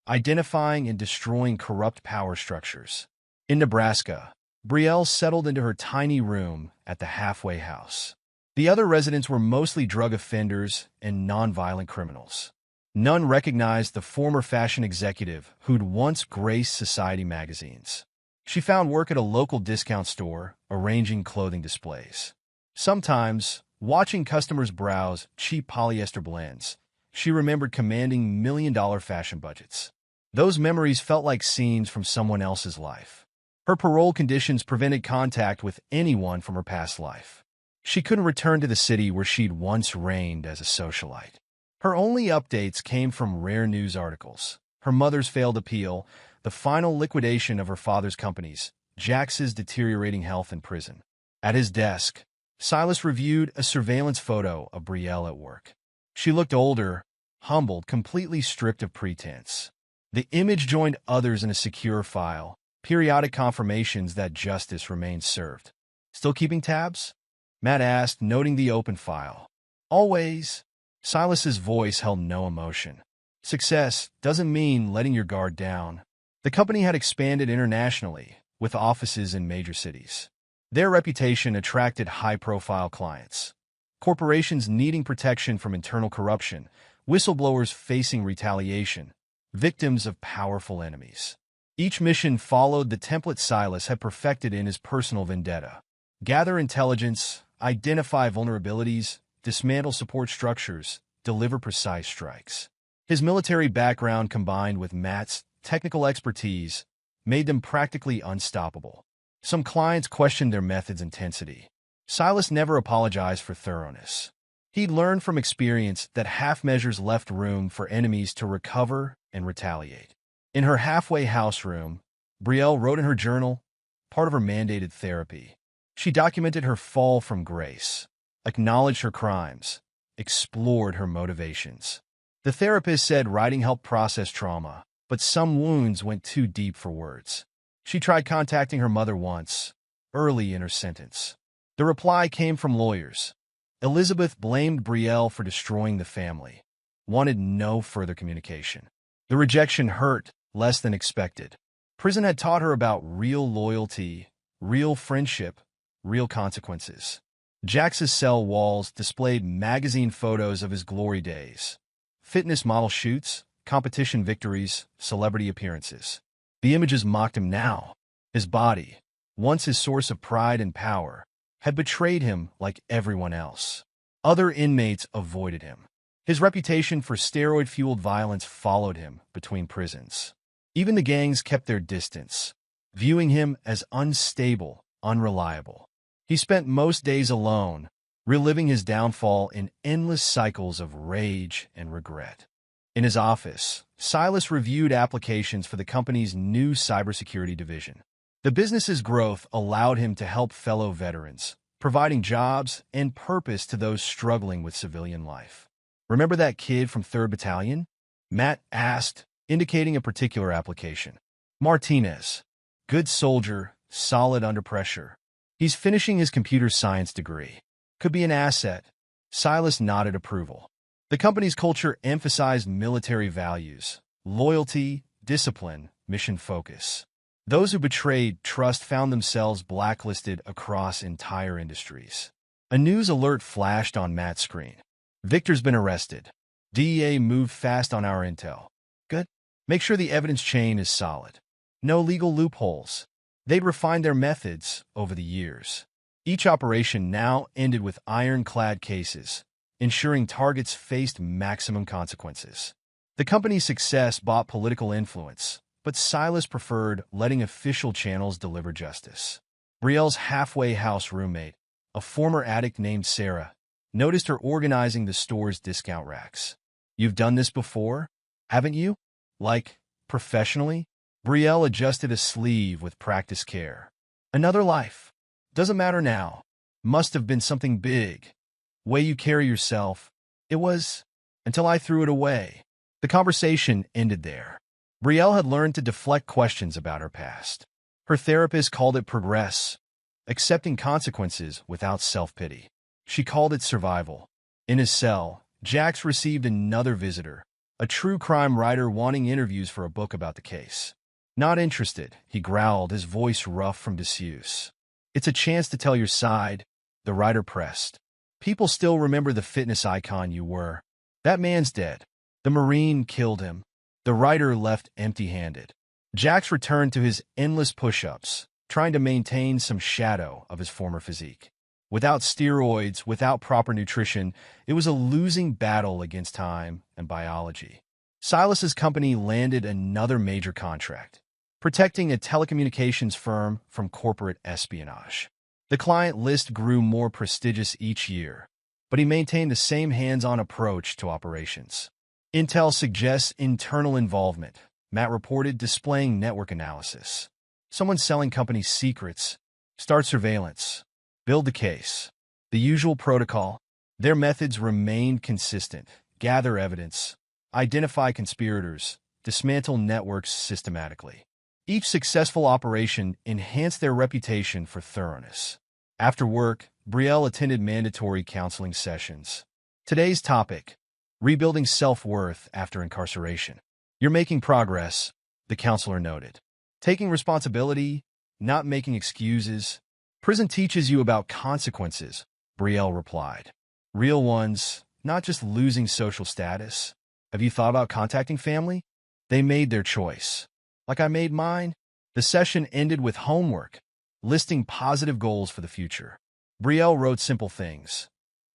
identifying and destroying corrupt power structures. In Nebraska, Brielle settled into her tiny room at the halfway house. The other residents were mostly drug offenders and nonviolent criminals. None recognized the former fashion executive who'd once graced society magazines. She found work at a local discount store, arranging clothing displays. Sometimes, watching customers browse cheap polyester blends, she remembered commanding million-dollar fashion budgets. Those memories felt like scenes from someone else's life. Her parole conditions prevented contact with anyone from her past life. She couldn't return to the city where she'd once reigned as a socialite. Her only updates came from rare news articles. Her mother's failed appeal, the final liquidation of her father's companies, Jax's deteriorating health in prison. At his desk, Silas reviewed a surveillance photo of Brielle at work. She looked older, humbled, completely stripped of pretense. The image joined others in a secure file, periodic confirmations that justice remained served. Still keeping tabs? Matt asked, noting the open file. Always. Silas's voice held no emotion. Success doesn't mean letting your guard down. The company had expanded internationally, with offices in major cities. Their reputation attracted high-profile clients. Corporations needing protection from internal corruption, whistleblowers facing retaliation, victims of powerful enemies. Each mission followed the template Silas had perfected in his personal vendetta. Gather intelligence, identify vulnerabilities, dismantle support structures, deliver precise strikes. His military background combined with Matt's technical expertise made them practically unstoppable. Some clients questioned their method's intensity. Silas never apologized for thoroughness. He'd learned from experience that half measures left room for enemies to recover and retaliate. In her halfway house room, Brielle wrote in her journal, part of her mandated therapy. She documented her fall from grace, acknowledged her crimes, explored her motivations. The therapist said writing helped process trauma, but some wounds went too deep for words. She tried contacting her mother once, early in her sentence. The reply came from lawyers. Elizabeth blamed Brielle for destroying the family, wanted no further communication. The rejection hurt less than expected. Prison had taught her about real loyalty, real friendship, real consequences. Jax's cell walls displayed magazine photos of his glory days, fitness model shoots, competition victories, celebrity appearances. The images mocked him now. His body, once his source of pride and power, had betrayed him like everyone else. Other inmates avoided him. His reputation for steroid-fueled violence followed him between prisons. Even the gangs kept their distance, viewing him as unstable, unreliable. He spent most days alone, reliving his downfall in endless cycles of rage and regret. In his office, Silas reviewed applications for the company's new cybersecurity division. The business's growth allowed him to help fellow veterans, providing jobs and purpose to those struggling with civilian life. "Remember that kid from 3rd Battalion?" Matt asked, indicating a particular application. "Martinez. Good soldier, solid under pressure. He's finishing his computer science degree. Could be an asset." Silas nodded approval. The company's culture emphasized military values, loyalty, discipline, mission focus. Those who betrayed trust found themselves blacklisted across entire industries. A news alert flashed on Matt's screen. "Victor's been arrested. DEA moved fast on our intel." Good. Make sure the evidence chain is solid. No legal loopholes. They'd refined their methods over the years. Each operation now ended with ironclad cases, ensuring targets faced maximum consequences. The company's success bought political influence, but Silas preferred letting official channels deliver justice. Brielle's halfway house roommate, a former addict named Sarah, noticed her organizing the store's discount racks. "You've done this before, haven't you? Like, professionally?" Brielle adjusted a sleeve with practiced care. "Another life. Doesn't matter now. Must have been something big." way you carry yourself. It was until I threw it away. The conversation ended there. Brielle had learned to deflect questions about her past. Her therapist called it progress, accepting consequences without self-pity. She called it survival. In his cell, Jax received another visitor, a true crime writer wanting interviews for a book about the case. Not interested, he growled, his voice rough from disuse. It's a chance to tell your side, the writer pressed. People still remember the fitness icon you were. That man's dead. The Marine killed him. The writer left empty-handed. Jax returned to his endless push-ups, trying to maintain some shadow of his former physique. Without steroids, without proper nutrition, it was a losing battle against time and biology. Silas's company landed another major contract, protecting a telecommunications firm from corporate espionage. The client list grew more prestigious each year, but he maintained the same hands-on approach to operations. Intel suggests internal involvement, Matt reported, displaying network analysis. Someone selling company secrets. Start surveillance. Build the case. The usual protocol. Their methods remained consistent. Gather evidence. Identify conspirators. Dismantle networks systematically. Each successful operation enhanced their reputation for thoroughness. After work, Brielle attended mandatory counseling sessions. Today's topic: rebuilding self-worth after incarceration. You're making progress, the counselor noted. Taking responsibility, not making excuses. Prison teaches you about consequences, Brielle replied. Real ones, not just losing social status. Have you thought about contacting family? They made their choice. Like I made mine? The session ended with homework, listing positive goals for the future. Brielle wrote simple things.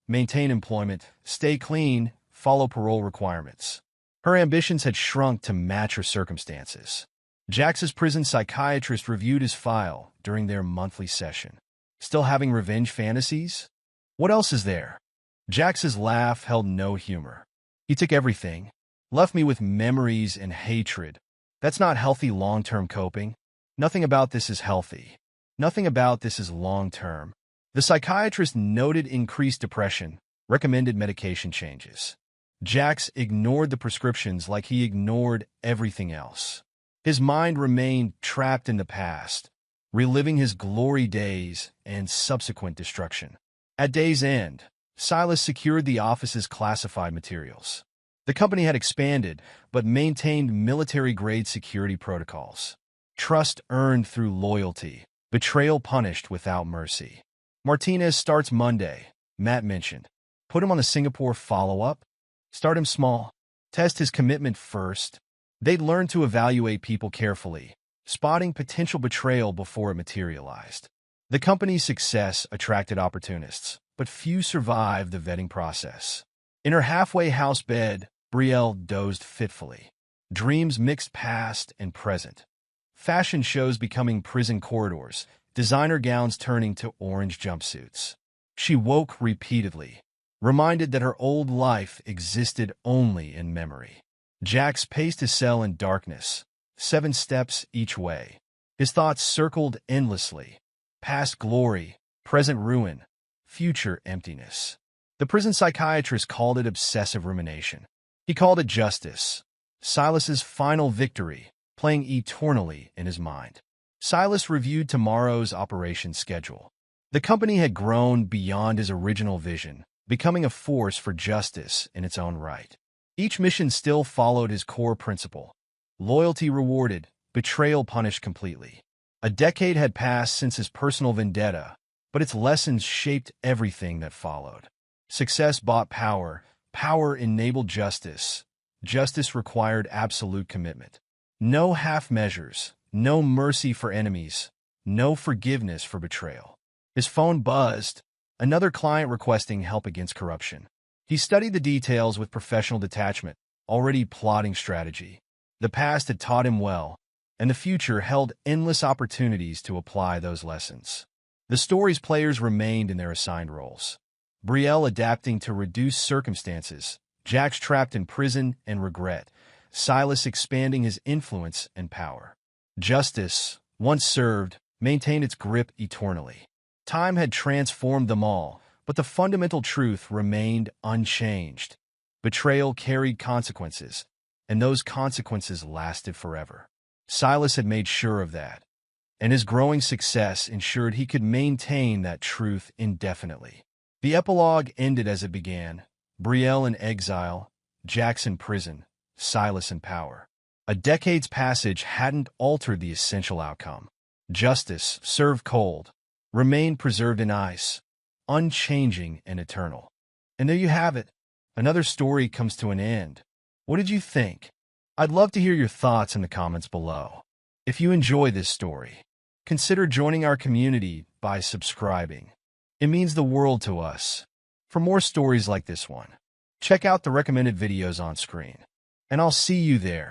Maintain employment, stay clean, follow parole requirements. Her ambitions had shrunk to match her circumstances. Jax's prison psychiatrist reviewed his file during their monthly session. Still having revenge fantasies? What else is there? Jax's laugh held no humor. He took everything, left me with memories and hatred. That's not healthy long-term coping. Nothing about this is healthy. Nothing about this is long-term. The psychiatrist noted increased depression, recommended medication changes. Jax ignored the prescriptions like he ignored everything else. His mind remained trapped in the past, reliving his glory days and subsequent destruction. At day's end, Silas secured the office's classified materials. The company had expanded, but maintained military-grade security protocols. Trust earned through loyalty, betrayal punished without mercy. Martinez starts Monday, Matt mentioned. Put him on the Singapore follow-up. Start him small. Test his commitment first. They'd learn to evaluate people carefully, spotting potential betrayal before it materialized. The company's success attracted opportunists, but few survived the vetting process. In her halfway house bed, Brielle dozed fitfully. Dreams mixed past and present. Fashion shows becoming prison corridors, designer gowns turning to orange jumpsuits. She woke repeatedly, reminded that her old life existed only in memory. Jax paced his cell in darkness, 7 steps each way. His thoughts circled endlessly. Past glory, present ruin, future emptiness. The prison psychiatrist called it obsessive rumination. He called it justice. Silas's final victory, playing eternally in his mind. Silas reviewed tomorrow's operation schedule. The company had grown beyond his original vision, becoming a force for justice in its own right. Each mission still followed his core principle. Loyalty rewarded, betrayal punished completely. A decade had passed since his personal vendetta, but its lessons shaped everything that followed. Success bought power, power enabled justice. Justice required absolute commitment. No half measures, no mercy for enemies, no forgiveness for betrayal. His phone buzzed, another client requesting help against corruption. He studied the details with professional detachment, already plotting strategy. The past had taught him well, and the future held endless opportunities to apply those lessons. The story's players remained in their assigned roles. Brielle adapting to reduced circumstances, Jax trapped in prison and regret, Silas expanding his influence and power. Justice, once served, maintained its grip eternally. Time had transformed them all, But the fundamental truth remained unchanged. Betrayal carried consequences, and those consequences lasted forever. Silas had made sure of that, and his growing success ensured he could maintain that truth indefinitely. The epilogue ended as it began: Brielle in exile, Jax in prison, Silas in power. A decade's passage hadn't altered the essential outcome. Justice, served cold, remained preserved in ice, unchanging and eternal. And there you have it. Another story comes to an end. What did you think? I'd love to hear your thoughts in the comments below. If you enjoy this story, consider joining our community by subscribing. It means the world to us. For more stories like this one, check out the recommended videos on screen, and I'll see you there.